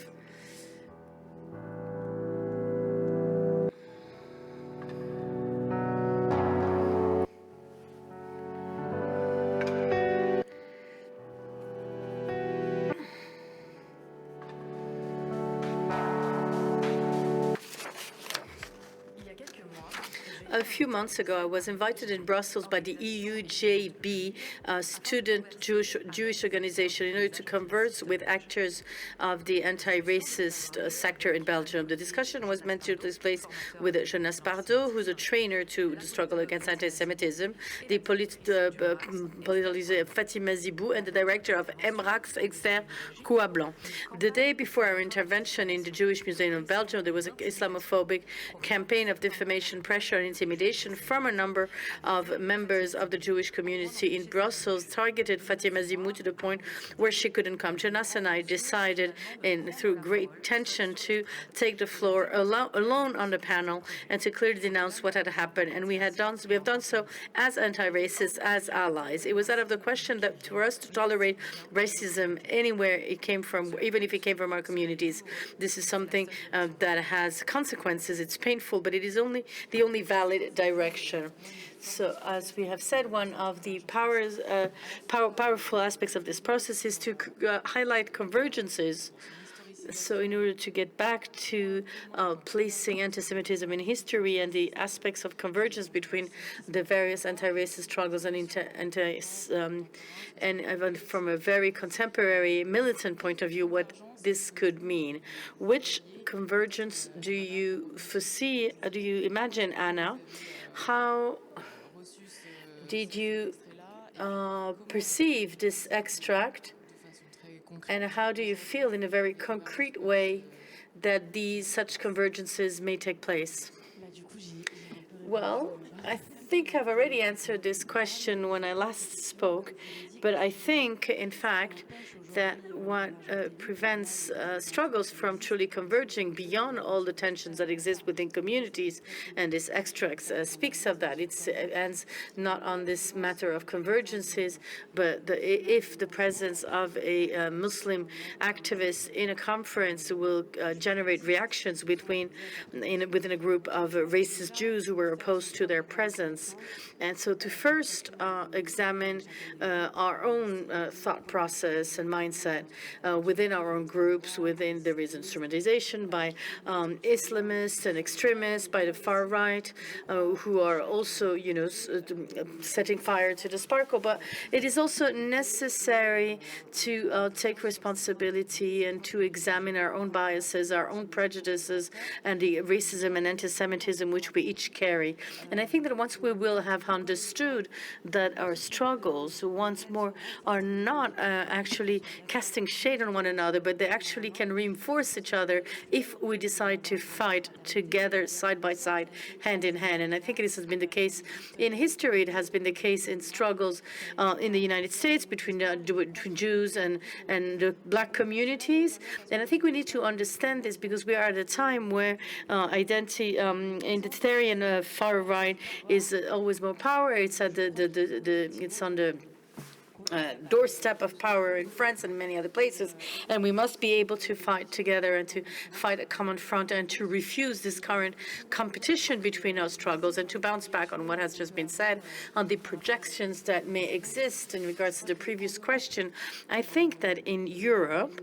A few months ago, I was invited in Brussels by the EUJB, student Jewish organization, in order to converse with actors of the anti-racist sector in Belgium. The discussion was meant to take place with Jonas Pardo, who's a trainer to the struggle against anti-Semitism, the politicalized Fatima Zibou, and the director of MRAX Exter Coua-Blanc. The day before our intervention in the Jewish Museum of Belgium, there was an Islamophobic campaign of defamation, pressure, and intimidation from a number of members of the Jewish community in Brussels, targeted Fatima Zibou to the point where she couldn't come. Jonas and I decided, through great tension, to take the floor alone on the panel and to clearly denounce what had happened. And we have done so as anti-racists, as allies. It was out of the question that for us to tolerate racism anywhere it came from, even if it came from our communities. This is something that has consequences. It's painful, but it is the only valid direction. So, as we have said, one of the powerful aspects of this process is to highlight convergences. So in order to get back to placing anti-Semitism in history and the aspects of convergence between the various anti-racist struggles and even from a very contemporary militant point of view, what this could mean. Which convergence do you foresee, do you imagine, Anna? How did you perceive this extract? And how do you feel in a very concrete way that such convergences may take place? Well, I think I've already answered this question when I last spoke, but I think, in fact, that what prevents struggles from truly converging beyond all the tensions that exist within communities, and this extract speaks of that. It ends not on this matter of convergences, but if the presence of a Muslim activist in a conference will generate reactions within a group of racist Jews who were opposed to their presence. And so to first examine our own thought process and mindset within our own groups. There is instrumentalization by Islamists and extremists, by the far right, who are also, setting fire to the sparkle. But it is also necessary to take responsibility and to examine our own biases, our own prejudices, and the racism and anti-Semitism which we each carry. And I think that once we will have understood that our struggles, once more, are not actually casting shade on one another, but they actually can reinforce each other if we decide to fight together, side by side, hand in hand. And I think this has been the case in history. It has been the case in struggles in the United States between Jews and the black communities. And I think we need to understand this because we are at a time where identitarian far right is always more power. It's at it's on the doorstep of power in France and many other places, and we must be able to fight together and to fight a common front and to refuse this current competition between our struggles and to bounce back on what has just been said on the projections that may exist in regards to the previous question. I think that in Europe,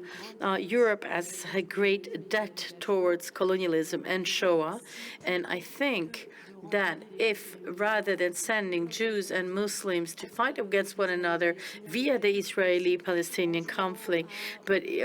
Europe has a great debt towards colonialism and Shoah, and I think that if, rather than sending Jews and Muslims to fight against one another via the Israeli-Palestinian conflict,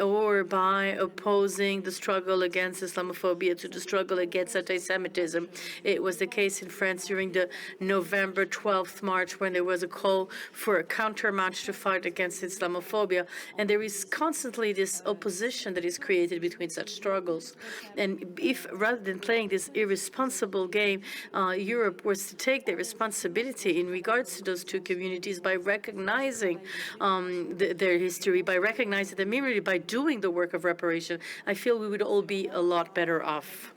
or by opposing the struggle against Islamophobia to the struggle against anti-Semitism, it was the case in France during the November 12th march when there was a call for a counter-march to fight against Islamophobia. And there is constantly this opposition that is created between such struggles. And if, rather than playing this irresponsible game, Europe was to take their responsibility in regards to those two communities by recognizing their history, by recognizing the memory, by doing the work of reparation, I feel we would all be a lot better off.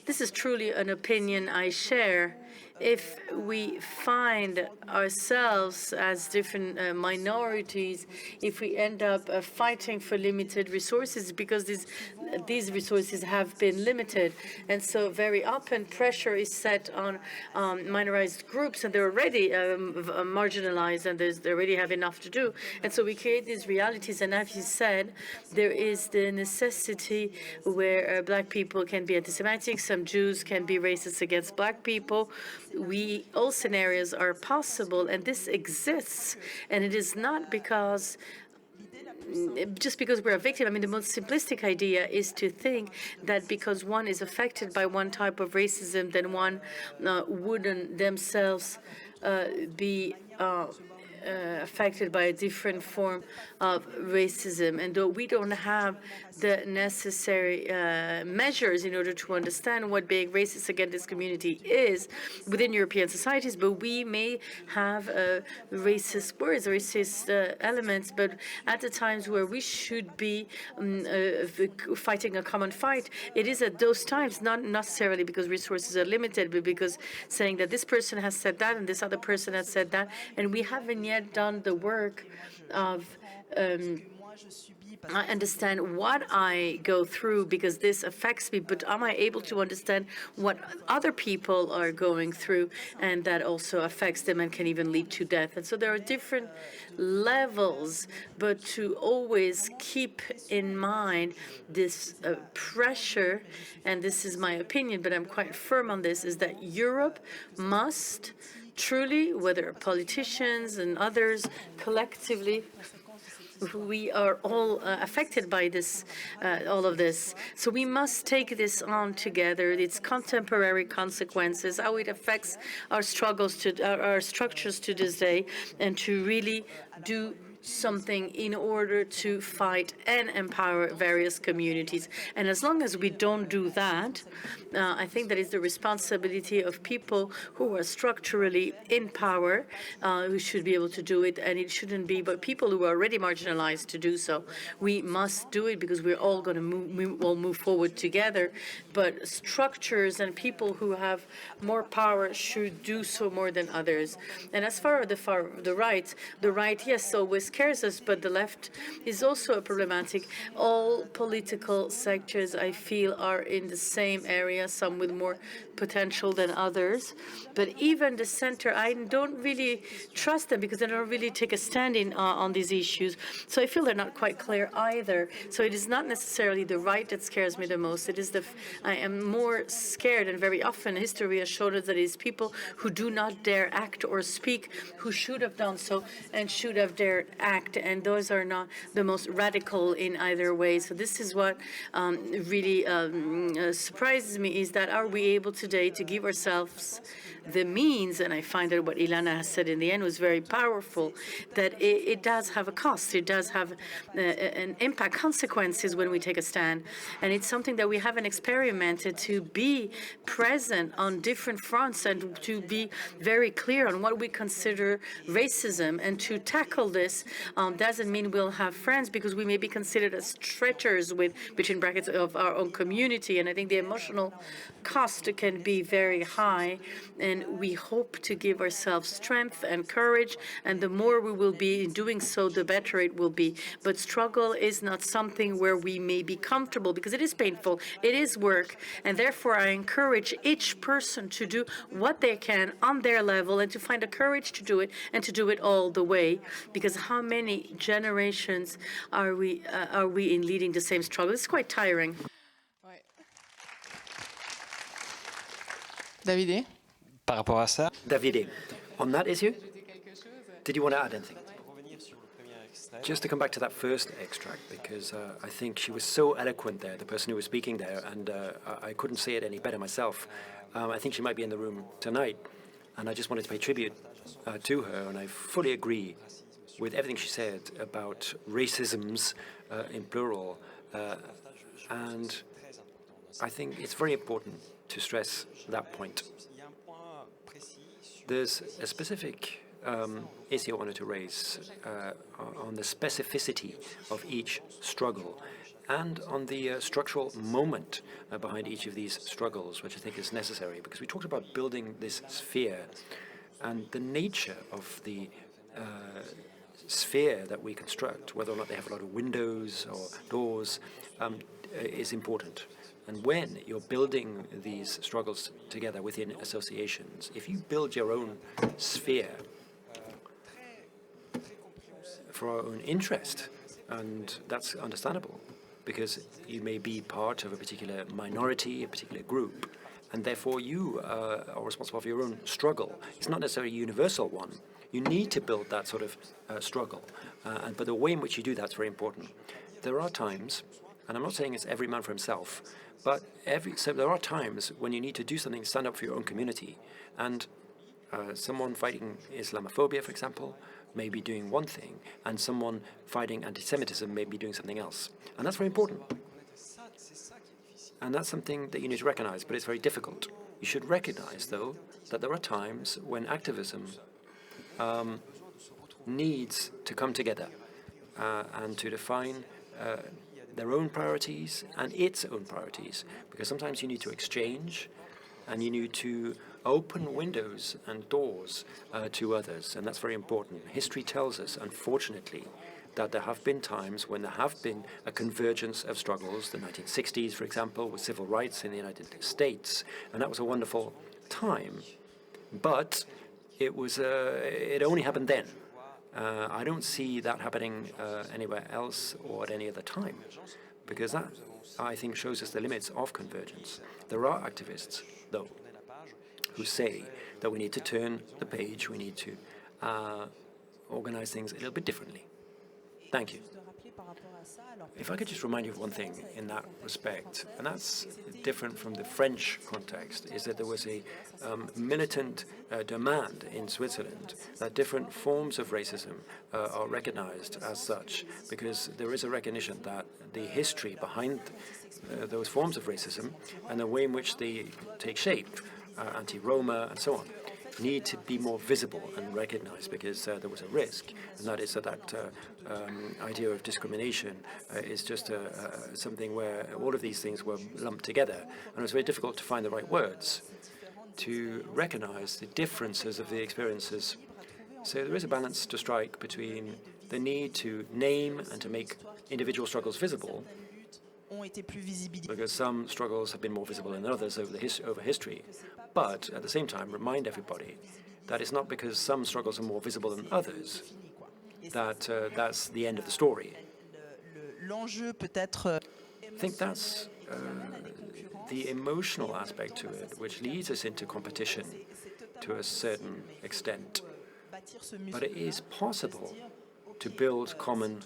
This is truly an opinion I share. If we find ourselves as different minorities, if we end up fighting for limited resources, because these these resources have been limited. And so very often pressure is set on minorized groups, and they're already marginalized, and they already have enough to do. And so we create these realities, and as you said, there is the necessity where black people can be anti-Semitic, some Jews can be racist against black people. All scenarios are possible, and this exists, and it is not because just because we're a victim. I mean, the most simplistic idea is to think that because one is affected by one type of racism, then one wouldn't themselves be affected by a different form of racism. And though we don't have the necessary measures in order to understand what being racist against this community is within European societies, but we may have racist words, racist elements, but at the times where we should be fighting a common fight, it is at those times, not necessarily because resources are limited, but because saying that this person has said that and this other person has said that, and we haven't yet done the work of I understand what I go through because this affects me, but am I able to understand what other people are going through, and that also affects them and can even lead to death? And so there are different levels, but to always keep in mind this pressure, and this is my opinion, but I'm quite firm on this, is that Europe must truly, whether politicians and others collectively, we are all affected by this, all of this. So we must take this on together, its contemporary consequences, how it affects our struggles, our structures to this day, and to really do something in order to fight and empower various communities. And as long as we don't do that, I think that is the responsibility of people who are structurally in power, who should be able to do it, and it shouldn't be but people who are already marginalized to do so. We must do it because we're all going to move forward together, but structures and people who have more power should do so more than others. And as far as the right, yes, always scares us, but the left is also problematic. All political sectors, I feel, are in the same area, some with more potential than others. But even the center, I don't really trust them because they don't really take a stand on these issues. So I feel they're not quite clear either. So it is not necessarily the right that scares me the most. It is I am more scared, and very often history has shown us that it is people who do not dare act or speak, who should have done so and should have dared act, and those are not the most radical in either way. So this is what really surprises me, is that are we able today to give ourselves the means, and I find that what Illana has said in the end was very powerful, that it does have a cost, it does have an impact, consequences when we take a stand, and it's something that we haven't experimented, to be present on different fronts and to be very clear on what we consider racism, and to tackle this doesn't mean we'll have friends, because we may be considered as traitors between brackets of our own community, and I think the emotional cost can be very high, and we hope to give ourselves strength and courage, and the more we will be doing so, the better it will be. But struggle is not something where we may be comfortable, because it is painful, it is work, and therefore I encourage each person to do what they can on their level, and to find the courage to do it, and to do it all the way, because how many generations are we in leading the same struggle? It's quite tiring. Davide? Par rapport à ça, Davide, on that issue, did you want to add anything? Just to come back to that first extract, because I think she was so eloquent there, the person who was speaking there, and I couldn't say it any better myself. I think she might be in the room tonight, and I just wanted to pay tribute to her, and I fully agree with everything she said about racisms in plural, and I think it's very important to stress that point. There's a specific issue I wanted to raise on the specificity of each struggle and on the structural moment behind each of these struggles, which I think is necessary, because we talked about building this sphere, and the nature of the sphere that we construct, whether or not they have a lot of windows or doors, is important. And when you're building these struggles together within associations, if you build your own sphere for our own interest, and that's understandable, because you may be part of a particular minority, a particular group, and therefore you are responsible for your own struggle. It's not necessarily a universal one. You need to build that sort of struggle, but the way in which you do that's very important. There are times, and I'm not saying it's every man for himself, but so there are times when you need to do something, stand up for your own community, and someone fighting Islamophobia, for example, may be doing one thing, and someone fighting anti-Semitism may be doing something else. And that's very important. And that's something that you need to recognize, but it's very difficult. You should recognize, though, that there are times when activism needs to come together and to define their own priorities and its own priorities, because sometimes you need to exchange and you need to open windows and doors to others, and that's very important. History tells us, unfortunately, that there have been times when there have been a convergence of struggles, the 1960s, for example, with civil rights in the United States, and that was a wonderful time, but it only happened then. I don't see that happening anywhere else or at any other time, because that, I think, shows us the limits of convergence. There are activists, though, who say that we need to turn the page, we need to organize things a little bit differently. Thank you. If I could just remind you of one thing in that respect, and that's different from the French context, is that there was a militant demand in Switzerland that different forms of racism are recognized as such, because there is a recognition that the history behind those forms of racism and the way in which they take shape, anti-Roma and so on, need to be more visible and recognized, because there was a risk, and that is that idea of discrimination is just something where all of these things were lumped together, and it was very difficult to find the right words to recognize the differences of the experiences. So there is a balance to strike between the need to name and to make individual struggles visible, because some struggles have been more visible than others over history, but at the same time remind everybody that it's not because some struggles are more visible than others that that's the end of the story. I think that's the emotional aspect to it, which leads us into competition to a certain extent. But it is possible to build common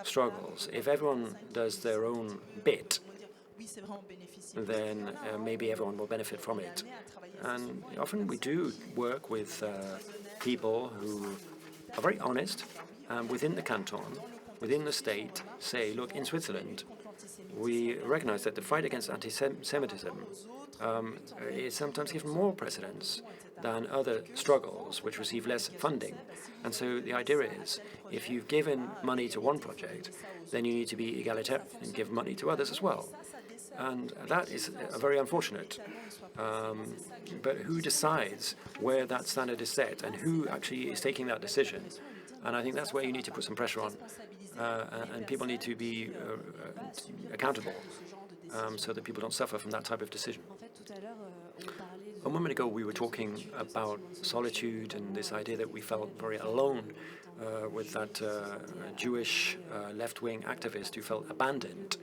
struggles. If everyone does their own bit, then maybe everyone will benefit from it. And often we do work with people who are very honest, and within the canton, within the state, say, look, in Switzerland, we recognize that the fight against anti-Semitism is sometimes given more precedence than other struggles which receive less funding. And so the idea is, if you've given money to one project, then you need to be egalitarian and give money to others as well. And that is very unfortunate. But who decides where that standard is set and who actually is taking that decision? And I think that's where you need to put some pressure on. And people need to be accountable so that people don't suffer from that type of decision. A moment ago, we were talking about solitude and this idea that we felt very alone with that Jewish left-wing activist who felt abandoned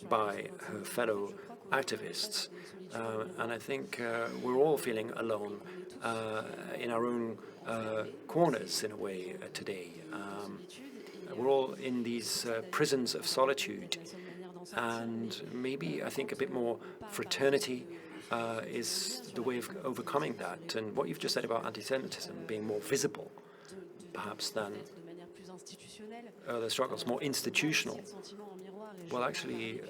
by her fellow activists. And I think we're all feeling alone in our own corners, in a way, today. We're all in these prisons of solitude, and maybe I think a bit more fraternity is the way of overcoming that. And what you've just said about anti-Semitism being more visible, perhaps, than the struggles, more institutional. Well, actually,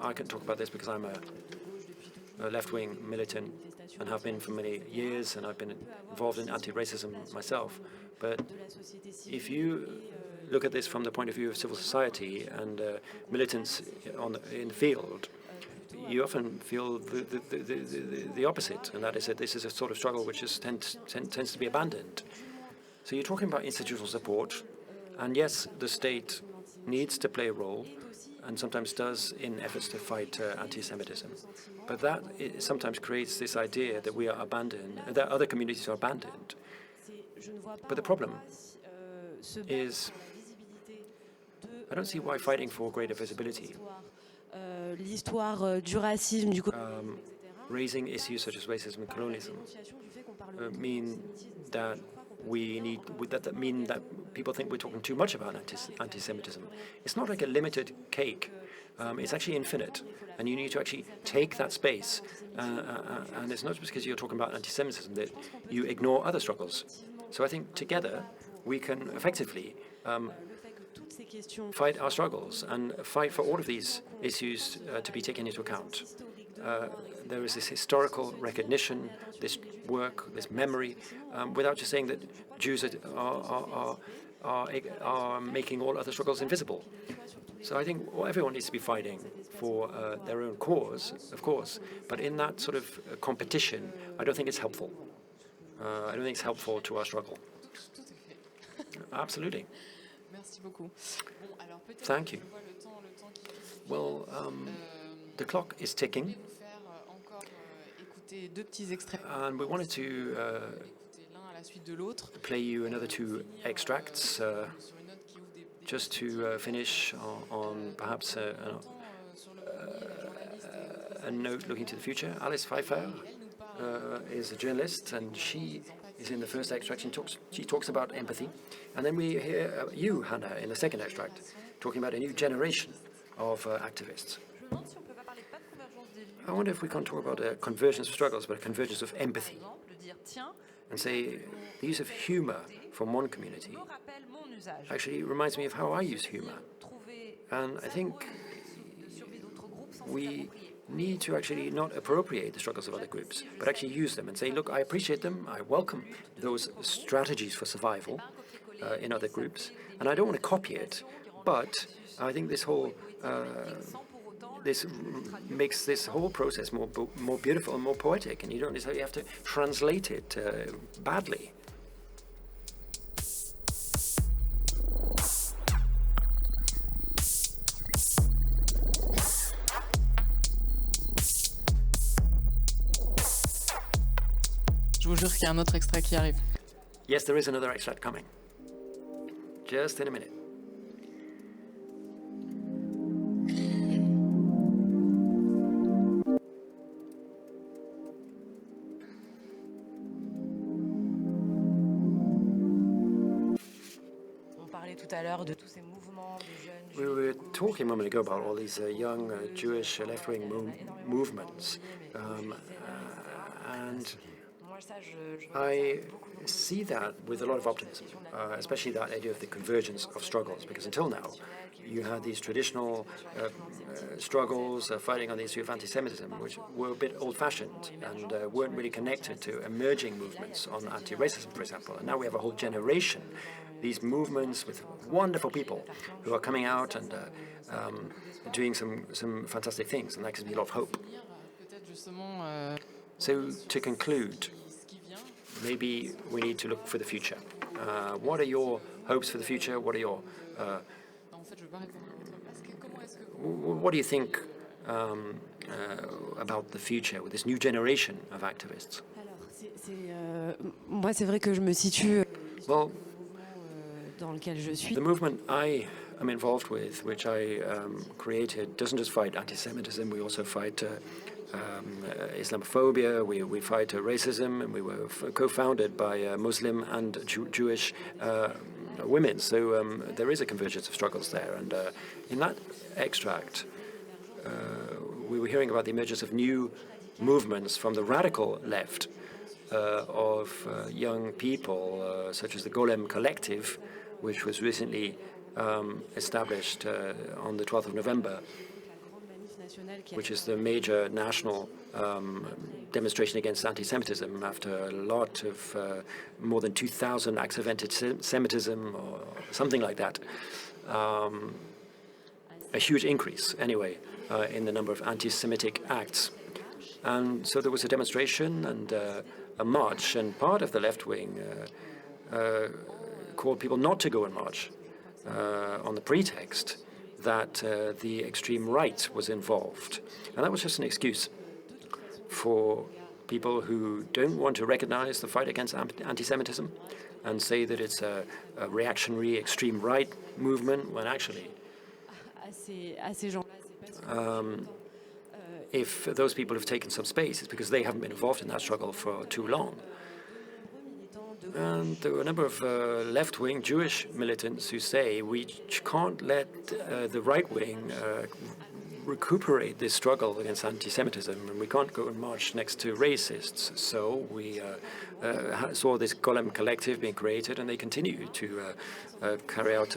I can talk about this because I'm a left-wing militant and have been for many years, and I've been involved in anti-racism myself. But if you look at this from the point of view of civil society and militants in the field, you often feel the opposite, and that is that this is a sort of struggle which tends to be abandoned. So you're talking about institutional support, and yes, the state needs to play a role, and sometimes does in efforts to fight anti-Semitism. But that sometimes creates this idea that we are abandoned, that other communities are abandoned. But the problem is, I don't see why fighting for greater visibility, l'histoire du racisme, du raising issues such as racism and colonialism, mean that that mean that people think we're talking too much about anti-Semitism. It's not like a limited cake. It's actually infinite, and you need to actually take that space. And it's not just because you're talking about anti-Semitism that you ignore other struggles. So I think together we can effectively fight our struggles and fight for all of these issues to be taken into account. There is this historical recognition, this work, this memory, without just saying that Jews are making all other struggles invisible. So I think everyone needs to be fighting for their own cause, of course, but in that sort of competition, I don't think it's helpful. I don't think it's helpful to our struggle. Absolutely. Thank you. Well, the clock is ticking, and we wanted to play you another two extracts just to finish on perhaps a note looking to the future. Alice Pfeiffer is a journalist, and she is in the first extract. She talks about empathy. And then we hear you, Hannah, in the second extract, talking about a new generation of activists. I wonder if we can't talk about a convergence of struggles, but a convergence of empathy. And say the use of humor from one community actually reminds me of how I use humor. And I think we need to actually not appropriate the struggles of other groups, but actually use them and say, look, I appreciate them, I welcome those strategies for survival in other groups, and I don't want to copy it, but I think this whole this makes this whole process more beautiful and more poetic, and you don't necessarily have to translate it badly. Je vous jure qu'il y a un autre extrait qui arrive. Yes, there is another extract coming. Just in a minute. We were talking a moment ago about all these young Jewish left-wing movements, and I see that with a lot of optimism, especially that idea of the convergence of struggles, because until now, you had these traditional struggles fighting on the issue of anti-Semitism, which were a bit old-fashioned and weren't really connected to emerging movements on anti-racism, for example. And now we have a whole generation, these movements with wonderful people who are coming out and doing some fantastic things, and that gives me a lot of hope. So to conclude, maybe we need to look for the future. What are your hopes for the future? What are your what do you think about the future with this new generation of activists? Moi, c'est vrai que je me situe well, dans lequel je suis. The movement I am involved with, which I created, doesn't just fight anti-Semitism. We also fight Islamophobia, we fight racism, and we were co-founded by Muslim and Jewish women. So there is a convergence of struggles there. And in that extract, we were hearing about the emergence of new movements from the radical left of young people, such as the Golem Collective, which was recently established on the 12th of November, which is the major national demonstration against anti-Semitism after a lot of more than 2,000 acts of anti-Semitism or something like that. A huge increase, anyway, in the number of anti-Semitic acts. And so there was a demonstration and a march, and part of the left wing called people not to go and march on the pretext that the extreme right was involved. And that was just an excuse for people who don't want to recognize the fight against anti-Semitism and say that it's a reactionary extreme right movement, when actually, if those people have taken some space, it's because they haven't been involved in that struggle for too long. And there were a number of left-wing Jewish militants who say we can't let the right wing recuperate this struggle against anti-Semitism, and we can't go and march next to racists. So we saw this Golem collective being created, and they continue to carry out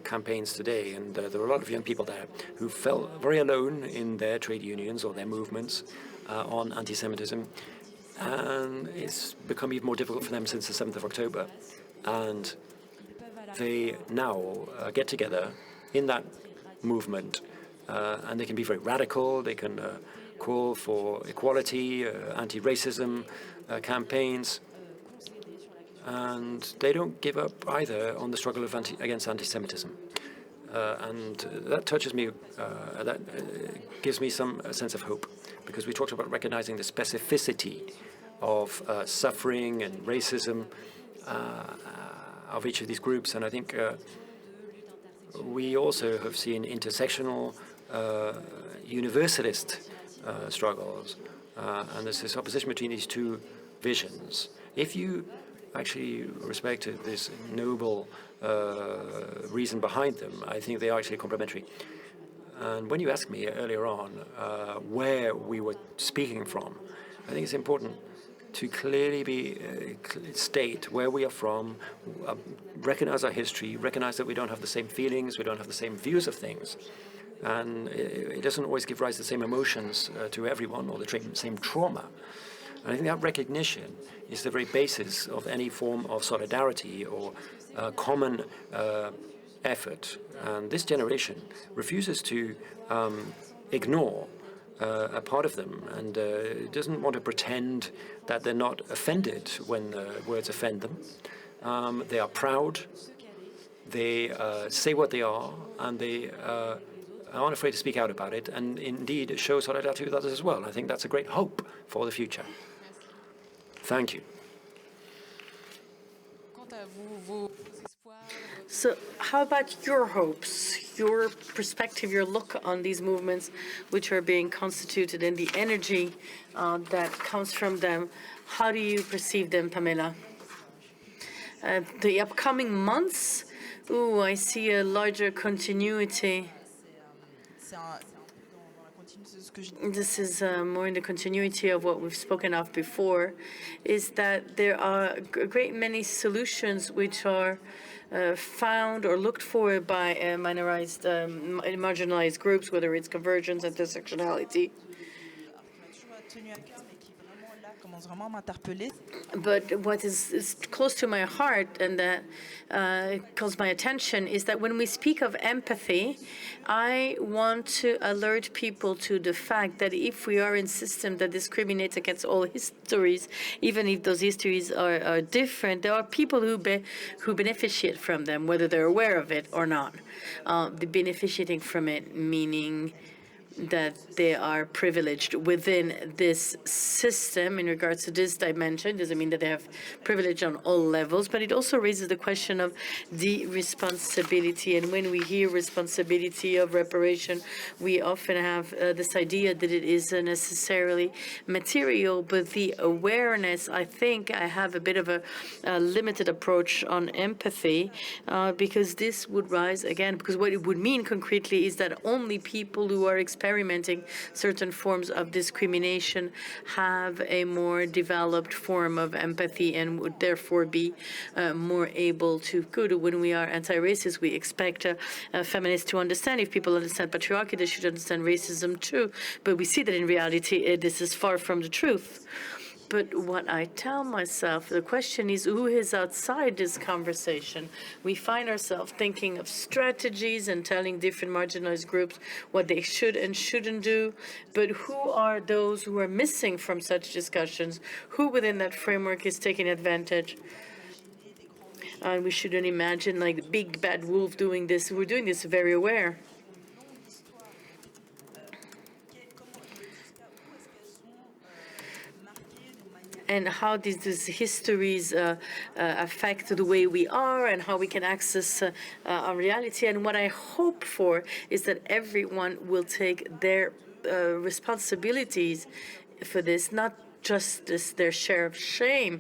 campaigns today. And there are a lot of young people there who felt very alone in their trade unions or their movements on anti-Semitism. And it's become even more difficult for them since the 7th of October. And they now get together in that movement, and they can be very radical. They can call for equality, anti-racism campaigns, and they don't give up either on the struggle against anti-Semitism. And that touches me, that gives me some sense of hope, because we talked about recognizing the specificity of suffering and racism of each of these groups. And I think we also have seen intersectional universalist struggles. And there's this opposition between these two visions. If you actually respected this noble reason behind them, I think they are actually complementary. And when you asked me earlier on where we were speaking from, I think it's important to clearly state where we are from, recognize our history, recognize that we don't have the same feelings, we don't have the same views of things. And it doesn't always give rise to the same emotions to everyone, or the same trauma. And I think that recognition is the very basis of any form of solidarity or common effort. And this generation refuses to ignore a part of them, and doesn't want to pretend that they're not offended when words offend them. They are proud, they say what they are, and they aren't afraid to speak out about it, and indeed show solidarity with others as well. I think that's a great hope for the future. Thank you. So how about your hopes, your perspective, your look on these movements which are being constituted, and the energy that comes from them? How do you perceive them, Pamela? The upcoming months? Ooh, I see a larger continuity. This is more in the continuity of what we've spoken of before, is that there are a great many solutions which are found or looked for by marginalized groups, whether it's convergence, intersectionality. But what is close to my heart and that calls my attention is that when we speak of empathy, I want to alert people to the fact that if we are in a system that discriminates against all histories, even if those histories are different, there are people who beneficiate from them, whether they're aware of it or not. The beneficiating from it, meaning that they are privileged within this system in regards to this dimension. Doesn't mean that they have privilege on all levels, but it also raises the question of the responsibility. And when we hear responsibility of reparation, we often have this idea that it isn't necessarily material, but the awareness. I think I have a bit of a limited approach on empathy, because this would rise again, because what it would mean concretely is that only people who are experimenting certain forms of discrimination have a more developed form of empathy and would therefore be more able to go to. When we are anti-racist, we expect feminists to understand. If people understand patriarchy, they should understand racism too. But we see that in reality, this is far from the truth. But what I tell myself, the question is who is outside this conversation? We find ourselves thinking of strategies and telling different marginalized groups what they should and shouldn't do. But who are those who are missing from such discussions? Who within that framework is taking advantage? and we shouldn't imagine like the big bad wolf doing this. We're doing this very aware. And how these histories affect the way we are and how we can access our reality. And what I hope for is that everyone will take their responsibilities for this, not just their share of shame.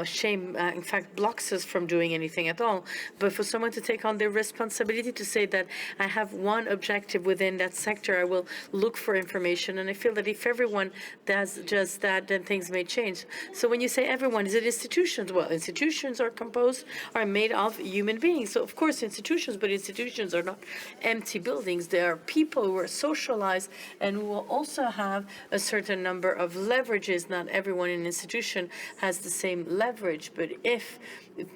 Shame, in fact, blocks us from doing anything at all. But for someone to take on their responsibility to say that I have one objective within that sector, I will look for information. And I feel that if everyone does just that, then things may change. So when you say everyone, is it institutions? Well, institutions are made of human beings. So of course institutions, but institutions are not empty buildings. They are people who are socialized and who will also have a certain number of leverages. Not everyone in an institution has the same leverage, but if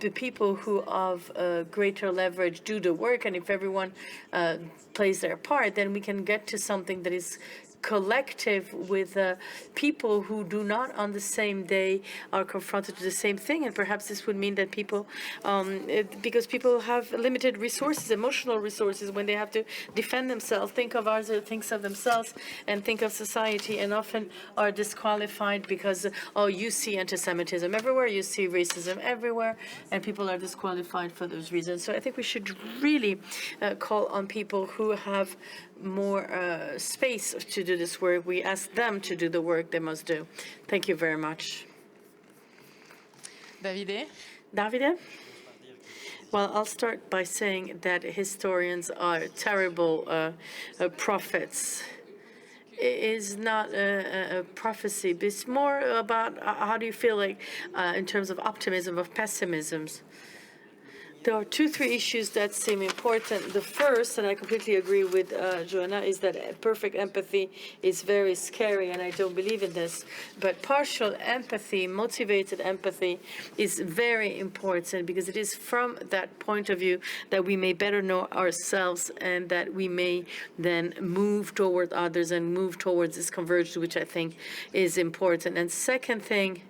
the people who have greater leverage do the work, and if everyone plays their part, then we can get to something that is collective with people who do not on the same day are confronted to the same thing. And perhaps this would mean that people, because people have limited resources, emotional resources, when they have to defend themselves, think of others, think of themselves, and think of society, and often are disqualified because, oh, you see anti-Semitism everywhere, you see racism everywhere, and people are disqualified for those reasons. So I think we should really call on people who have more space to do this work. We ask them to do the work they must do. Thank you very much. Davide? Davide? Well, I'll start by saying that historians are terrible prophets. It is not a prophecy, but it's more about how do you feel like in terms of optimism, of pessimisms. There are 3 issues that seem important. The first, and I completely agree with Joanna, is that perfect empathy is very scary, and I don't believe in this. But partial empathy, motivated empathy, is very important because it is from that point of view that we may better know ourselves and that we may then move toward others and move towards this convergence, which I think is important. And second thing,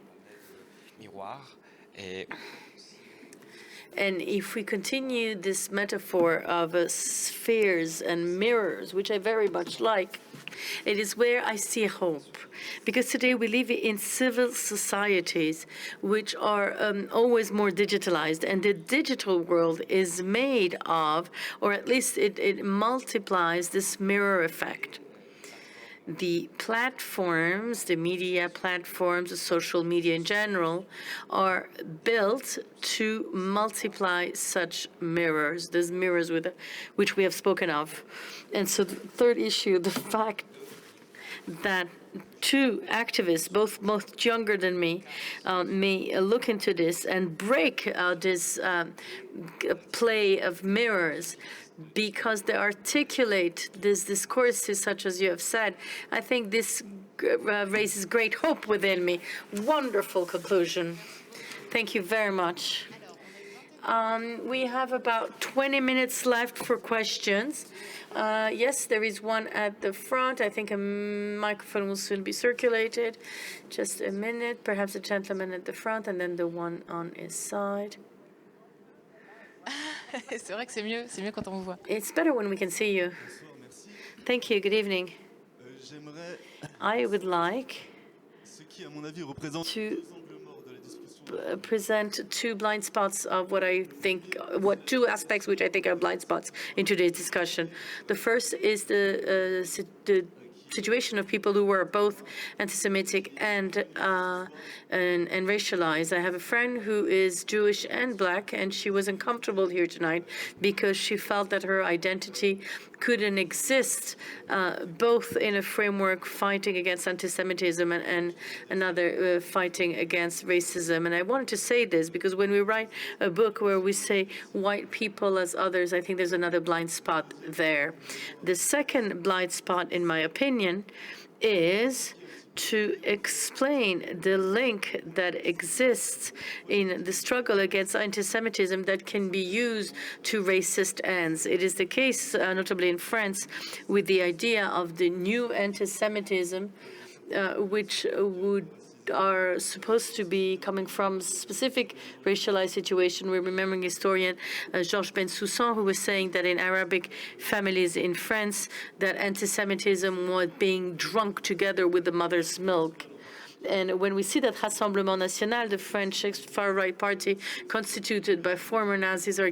and if we continue this metaphor of spheres and mirrors, which I very much like, it is where I see hope. Because today we live in civil societies which are always more digitalized, and the digital world is made of, or at least it multiplies this mirror effect. The platforms, the media platforms, the social media in general, are built to multiply such mirrors, those mirrors which we have spoken of. And so the third issue, the fact that 2 activists, both younger than me, may look into this and break this play of mirrors, because they articulate these discourses, such as you have said. I think this raises great hope within me. Wonderful conclusion. Thank you very much. We have about 20 minutes left for questions. Yes, there is one at the front. I think a microphone will soon be circulated. Just a minute. Perhaps a gentleman at the front, and then the one on his side. C'est vrai que c'est mieux quand on vous voit. It's better when we can see you. Thank you. Good evening. I would like to present 2 blind spots of what I think, 2 aspects which I think are blind spots in today's discussion. The first is the situation of people who were both anti-Semitic and racialized. I have a friend who is Jewish and black, and she was uncomfortable here tonight because she felt that her identity couldn't exist both in a framework fighting against anti-Semitism and another fighting against racism. And I wanted to say this because when we write a book where we say white people as others, I think there's another blind spot there. The second blind spot, in my opinion, is to explain the link that exists in the struggle against anti-Semitism that can be used to racist ends. It is the case, notably in France, with the idea of the new anti-Semitism, which would are supposed to be coming from specific racialized situation. We're remembering historian Georges Bensoussan, who was saying that in Arabic families in France, that anti-Semitism was being drunk together with the mother's milk. And when we see that Rassemblement National, the French far-right party constituted by former Nazis, are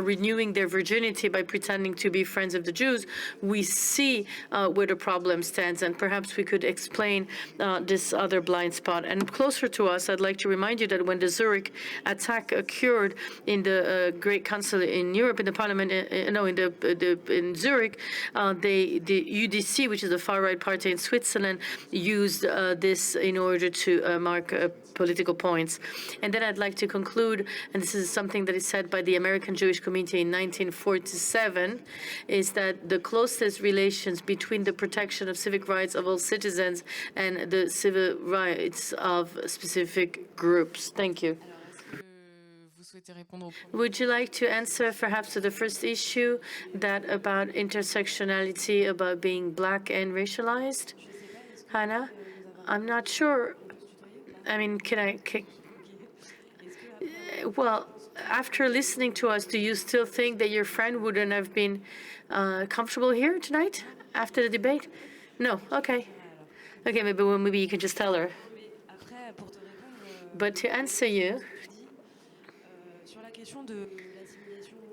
renewing their virginity by pretending to be friends of the Jews, we see where the problem stands, and perhaps we could explain this other blind spot. And closer to us, I'd like to remind you that when the Zurich attack occurred in the Great Council in Europe, in the Parliament, in Zurich, the UDC, which is the far-right party in Switzerland, used this in order to mark political points. And then I'd like to conclude, and this is something that is said by the American Jewish Community in 1947, is that the closest relations between the protection of civic rights of all citizens and the civil rights of specific groups. Thank you. Would you like to answer perhaps to the first issue, that about intersectionality, about being black and racialized? Hannah? I'm not sure. I mean, well, after listening to us, do you still think that your friend wouldn't have been comfortable here tonight after the debate? No. Okay. Okay, maybe you can just tell her. But to answer you,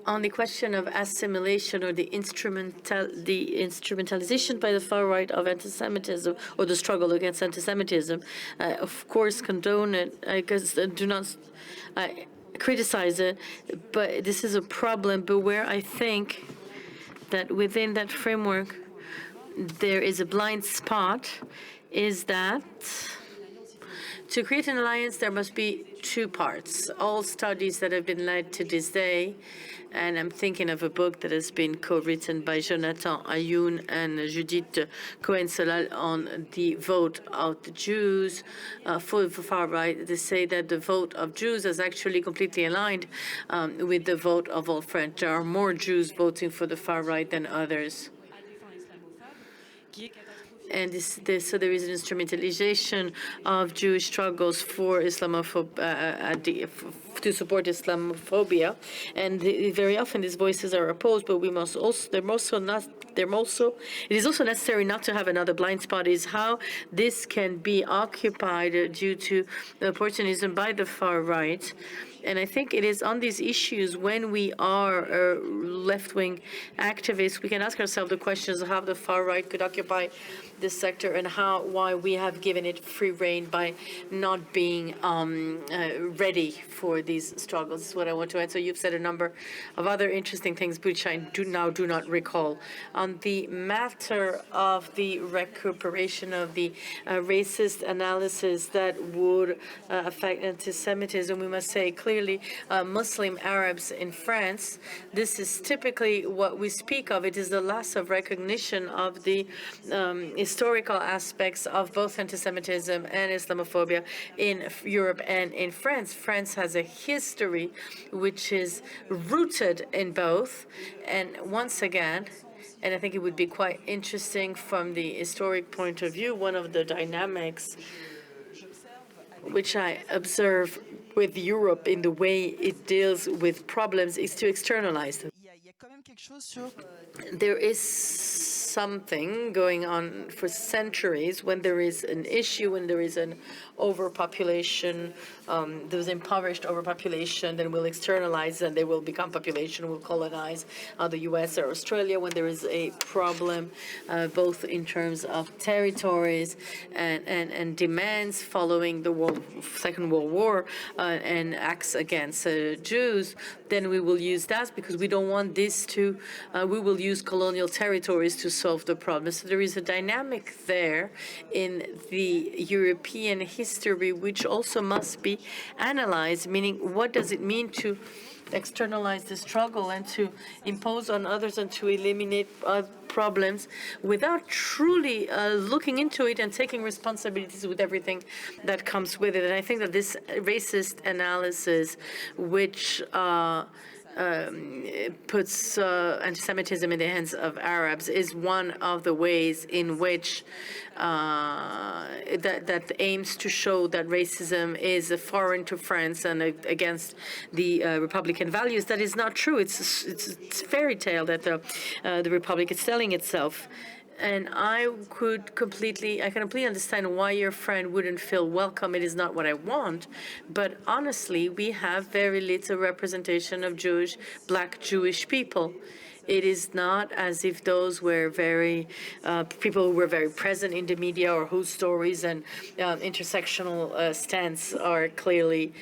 on the question of assimilation or the instrumentalization by the far right of anti-Semitism or the struggle against anti-Semitism, of course, condone it. I guess do not criticize it, but this is a problem. But where I think that within that framework there is a blind spot is that to create an alliance, there must be two parts. All studies that have been led to this day, and I'm thinking of a book that has been co-written by Jonathan Ayoun and Judith Cohen-Solal on the vote of the Jews for the far right. They say that the vote of Jews is actually completely aligned with the vote of all French. There are more Jews voting for the far right than others. And so there is an instrumentalization of Jewish struggles for Islamophobia, to support Islamophobia, and very often these voices are opposed. But we must also, it is also necessary not to have another blind spot. Is how this can be occupied due to opportunism by the far right. And I think it is on these issues, when we are left-wing activists, we can ask ourselves the questions of how the far right could occupy this sector and why we have given it free rein by not being ready for these struggles. This is what I want to answer. You've said a number of other interesting things, which I do not recall. On the matter of the recuperation of the racist analysis that would affect anti-Semitism, we must say clearly Muslim Arabs in France, this is typically what we speak of. It is the loss of recognition of the historical aspects of both anti-Semitism and Islamophobia in Europe and in France. France has a history which is rooted in both. And once again, and I think it would be quite interesting from the historic point of view, one of the dynamics which I observe with Europe in the way it deals with problems is to externalize them. There is something going on for centuries when there is an issue, when there is an overpopulation, there's impoverished overpopulation, then we'll externalize and they will become population, will colonize the US or Australia. When there is a problem, both in terms of territories and demands following the Second World War and acts against Jews, then we will use that because we don't want this to, we will use colonial territories to solve the problem. So there is a dynamic there in the European history which also must be analyzed, meaning what does it mean to externalize the struggle and to impose on others and to eliminate problems without truly looking into it and taking responsibilities with everything that comes with it. And I think that this racist analysis, which puts anti-Semitism in the hands of Arabs is one of the ways in which that aims to show that racism is foreign to France and against the Republican values. That is not true. It's fairy tale that the Republic is selling itself. And I can completely understand why your friend wouldn't feel welcome. It is not what I want. But honestly, we have very little representation of Black Jewish people. It is not as if those were people who were very present in the media or whose stories and intersectional stance are clearly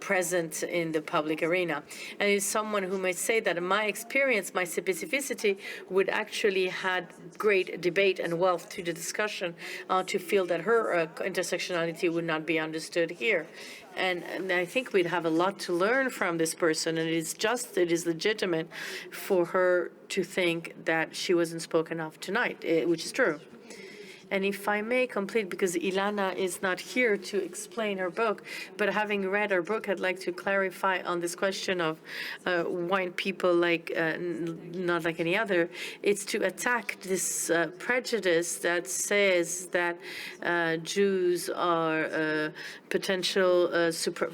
present in the public arena. And it's someone who may say that in my experience, my specificity would actually had great debate and wealth to the discussion to feel that her intersectionality would not be understood here. And I think we'd have a lot to learn from this person, and it is legitimate for her to think that she wasn't spoken of tonight, which is true. And if I may complete, because Illana is not here to explain her book, but having read her book, I'd like to clarify on this question of white people not like any other. It's to attack this prejudice that says that Jews are potential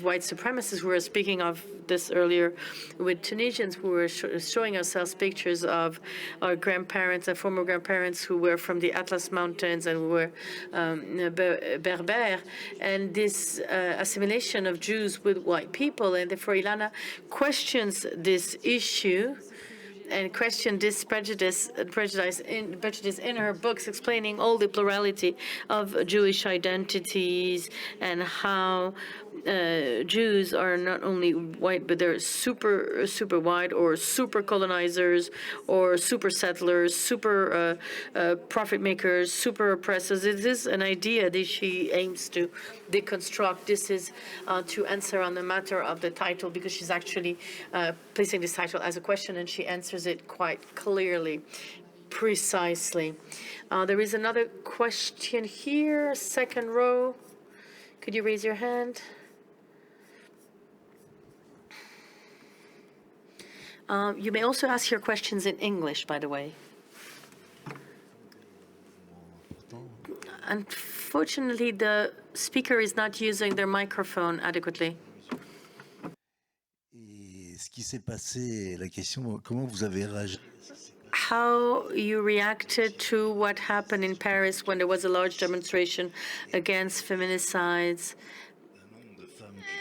white supremacists. We were speaking of this earlier with Tunisians who were showing ourselves pictures of our grandparents and former grandparents who were from the Atlas Mountains and were Berber, and this assimilation of Jews with white people. And therefore, Illana questions this issue and questioned this prejudice in her books, explaining all the plurality of Jewish identities and how Jews are not only white, but they're super white, or super colonizers, or super settlers, super profit makers, super oppressors. It is an idea that she aims to deconstruct. This is to answer on the matter of the title, because she's actually placing this title as a question, and she answers it quite clearly, precisely. There is another question here, second row. Could you raise your hand? You may also ask your questions in English, by the way. Unfortunately, the speaker is not using their microphone adequately. Ce qui s'est passé, la question, comment vous avez réagi? How you reacted to what happened in Paris when there was a large demonstration against feminicides,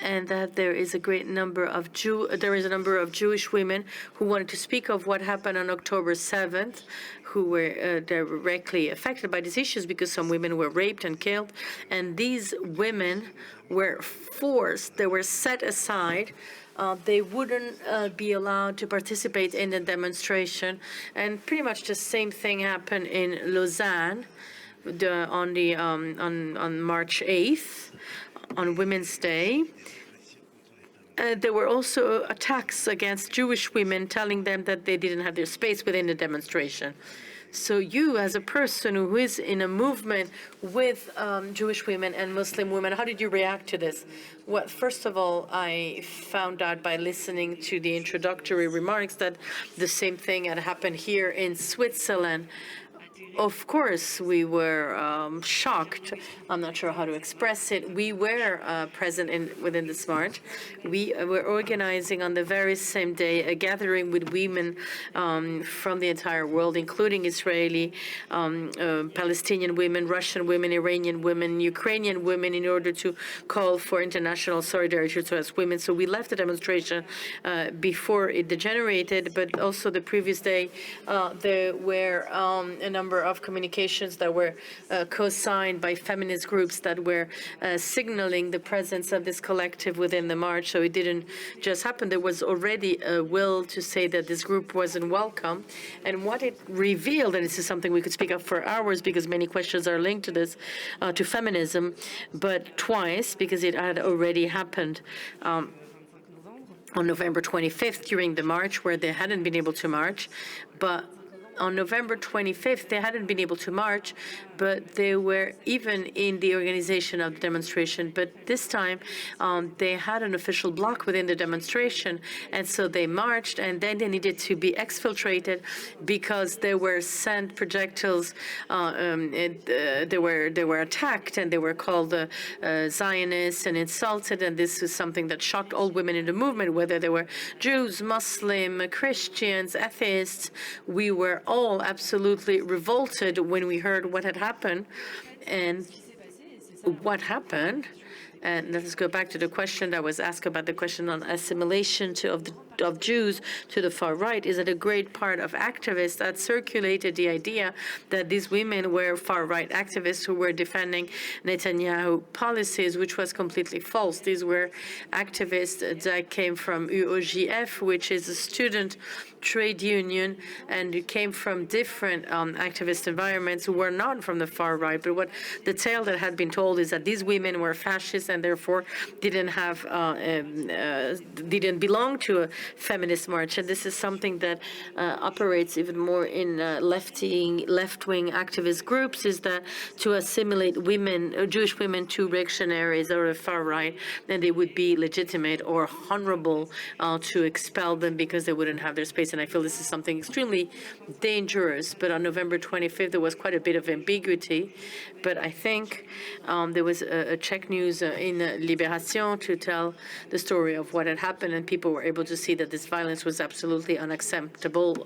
and that there is a great number of Jewish women who wanted to speak of what happened on October 7th, who were directly affected by these issues because some women were raped and killed, and these women were forced, they were set aside. They wouldn't be allowed to participate in the demonstration, and pretty much the same thing happened in Lausanne on March 8th, on Women's Day. There were also attacks against Jewish women, telling them that they didn't have their space within the demonstration. So you, as a person who is in a movement with Jewish women and Muslim women, how did you react to this? Well, first of all, I found out by listening to the introductory remarks that the same thing had happened here in Switzerland. Of course, we were shocked. I'm not sure how to express it. We were present within this march. We were organizing on the very same day a gathering with women from the entire world, including Israeli, Palestinian women, Russian women, Iranian women, Ukrainian women, in order to call for international solidarity towards women. So we left the demonstration before it degenerated, but also the previous day there were a number of communications that were co-signed by feminist groups that were signaling the presence of this collective within the march. So it didn't just happen. There was already a will to say that this group wasn't welcome. And what it revealed, and this is something we could speak of for hours because many questions are linked to this, to feminism, but twice, because it had already happened on November 25th during the march, where they hadn't been able to march. But on November 25th, they hadn't been able to march, but they were even in the organization of the demonstration. But this time, they had an official block within the demonstration, and so they marched, and then they needed to be exfiltrated because they were sent projectiles. They were attacked, and they were called Zionists and insulted, and this was something that shocked all women in the movement, whether they were Jews, Muslim, Christians, atheists. We were all absolutely revolted when we heard what had happened. And what happened, and let us go back to the question that was asked about the question on assimilation of Jews to the far right, is that a great part of activists that circulated the idea that these women were far-right activists who were defending Netanyahu policies, which was completely false. These were activists that came from UOGF, which is a student trade union, and who came from different activist environments who were not from the far right. But what the tale that had been told is that these women were fascists and therefore didn't belong to a feminist march. And this is something that operates even more in left-wing activist groups, is that to assimilate women, Jewish women, to reactionaries or the far right, then they would be legitimate or honorable to expel them because they wouldn't have their space. And I feel this is something extremely dangerous. But on November 25th, there was quite a bit of ambiguity. But I think there was a Czech news in Libération to tell the story of what had happened, and people were able to see that this violence was absolutely unacceptable,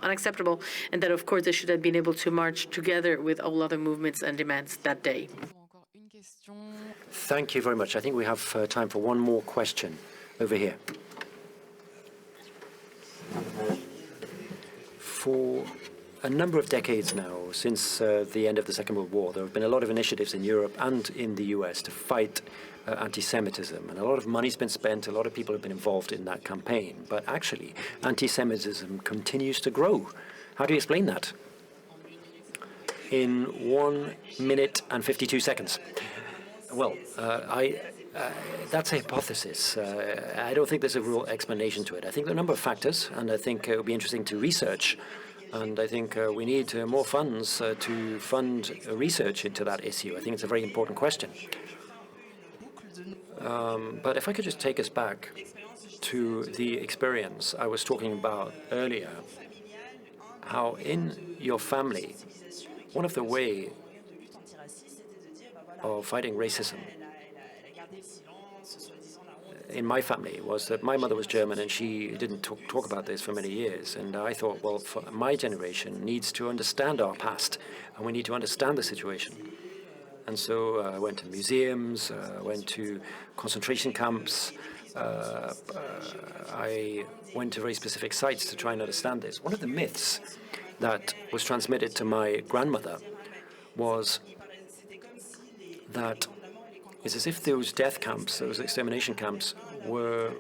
and that, of course, they should have been able to march together with all other movements and demands that day. Thank you very much. I think we have time for one more question over here. For a number of decades now, since the end of the Second World War, there have been a lot of initiatives in Europe and in the US to fight anti-Semitism, and a lot of money's been spent, a lot of people have been involved in that campaign. But actually, anti-Semitism continues to grow. How do you explain that? In 1 minute and 52 seconds. Well, that's a hypothesis. I don't think there's a real explanation to it. I think there are a number of factors, and I think it would be interesting to research. And I think we need more funds to fund research into that issue. I think it's a very important question. But if I could just take us back to the experience I was talking about earlier, how in your family, one of the ways of fighting racism in my family was that my mother was German and she didn't talk about this for many years. And I thought, well, my generation needs to understand our past, and we need to understand the situation. And so I went to museums, went to concentration camps, I went to very specific sites to try and understand this. One of the myths that was transmitted to my grandmother was that it's as if those death camps, those extermination camps, were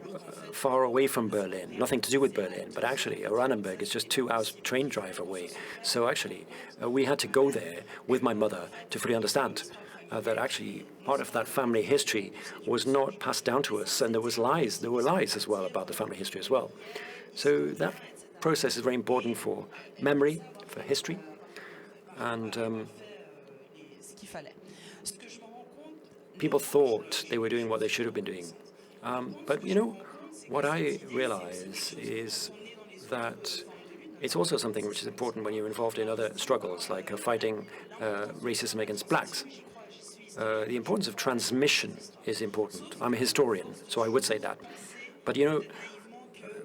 far away from Berlin, nothing to do with Berlin, but actually Oranienburg is just 2 hours train drive away. So actually, we had to go there with my mother to fully understand that actually part of that family history was not passed down to us, and there were lies as well about the family history as well. So that process is very important for memory, for history, and people thought they were doing what they should have been doing. But, you know, what I realize is that it's also something which is important when you're involved in other struggles, like fighting racism against blacks. The importance of transmission is important. I'm a historian, so I would say that. But, you know,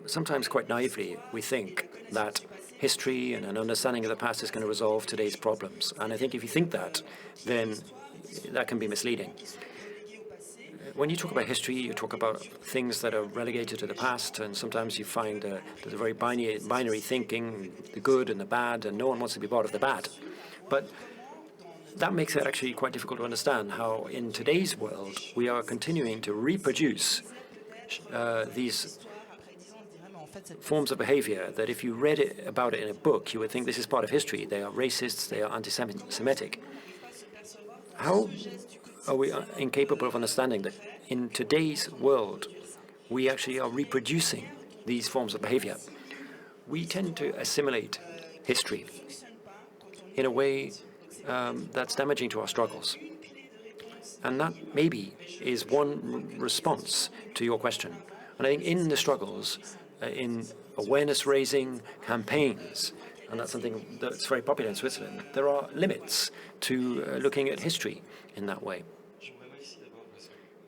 sometimes quite naively, we think that history and an understanding of the past is going to resolve today's problems. And I think if you think that, then that can be misleading. When you talk about history, you talk about things that are relegated to the past, and sometimes you find there's a very binary thinking, the good and the bad, and no one wants to be part of the bad. But that makes it actually quite difficult to understand how in today's world we are continuing to reproduce these forms of behavior that if you read about it in a book, you would think this is part of history. They are racists, they are anti-Semitic. How are we incapable of understanding that in today's world we actually are reproducing these forms of behavior? We tend to assimilate history in a way that's damaging to our struggles. And that maybe is one response to your question. And I think in the struggles, in awareness-raising campaigns, and that's something that's very popular in Switzerland, there are limits to looking at history in that way.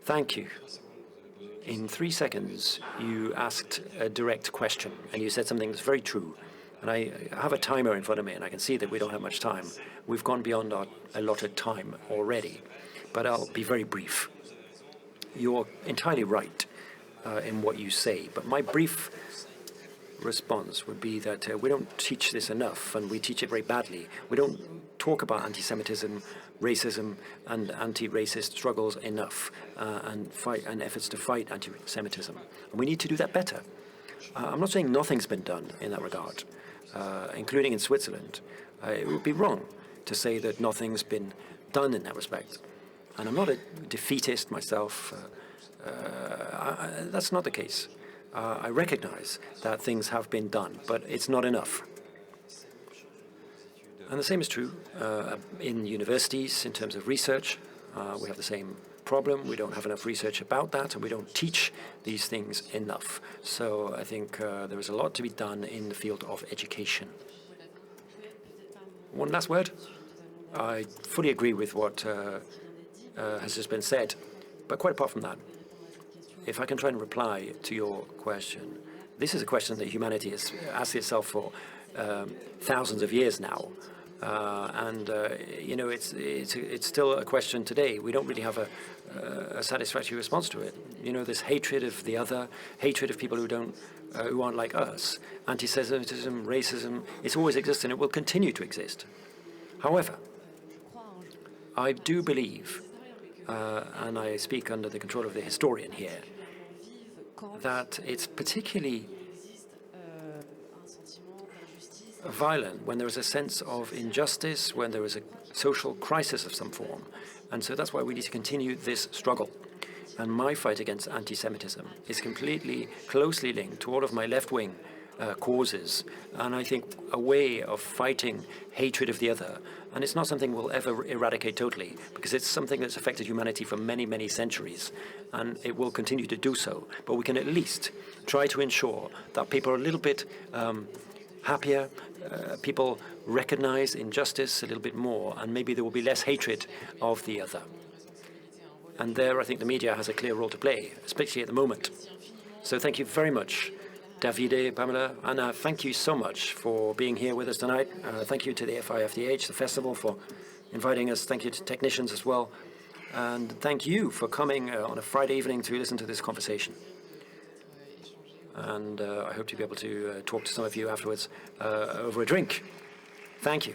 Thank you. In 3 seconds, you asked a direct question, and you said something that's very true. And I have a timer in front of me, and I can see that we don't have much time. We've gone beyond our allotted time already, but I'll be very brief. You're entirely right in what you say, but my brief response would be that we don't teach this enough, and we teach it very badly. We don't talk about anti-Semitism, racism, and anti-racist struggles enough, and efforts to fight anti-Semitism. And we need to do that better. I'm not saying nothing's been done in that regard, including in Switzerland. It would be wrong to say that nothing's been done in that respect. And I'm not a defeatist myself. That's not the case. I recognize that things have been done, but it's not enough. And the same is true in universities in terms of research. We have the same problem. We don't have enough research about that, and we don't teach these things enough. So I think there is a lot to be done in the field of education. One last word. I fully agree with what has just been said, but quite apart from that, if I can try and reply to your question, this is a question that humanity has asked itself for thousands of years now. You know, it's still a question today. We don't really have a satisfactory response to it. You know, this hatred of the other, hatred of people who aren't like us, anti-Semitism, racism, it's always existed and it will continue to exist. However, I do believe, and I speak under the control of the historian here, that it's particularly violent when there is a sense of injustice, when there is a social crisis of some form. And so that's why we need to continue this struggle. And my fight against anti-Semitism is completely closely linked to all of my left-wing causes, and I think a way of fighting hatred of the other. And it's not something we'll ever eradicate totally, because it's something that's affected humanity for many, many centuries, and it will continue to do so. But we can at least try to ensure that people are a little bit happier, people recognize injustice a little bit more, and maybe there will be less hatred of the other. And there, I think the media has a clear role to play, especially at the moment. So thank you very much, Davide, Pamela, Anna, thank you so much for being here with us tonight. Thank you to the FIFDH, the festival, for inviting us. Thank you to technicians as well. And thank you for coming on a Friday evening to listen to this conversation. And I hope to be able to talk to some of you afterwards over a drink. Thank you.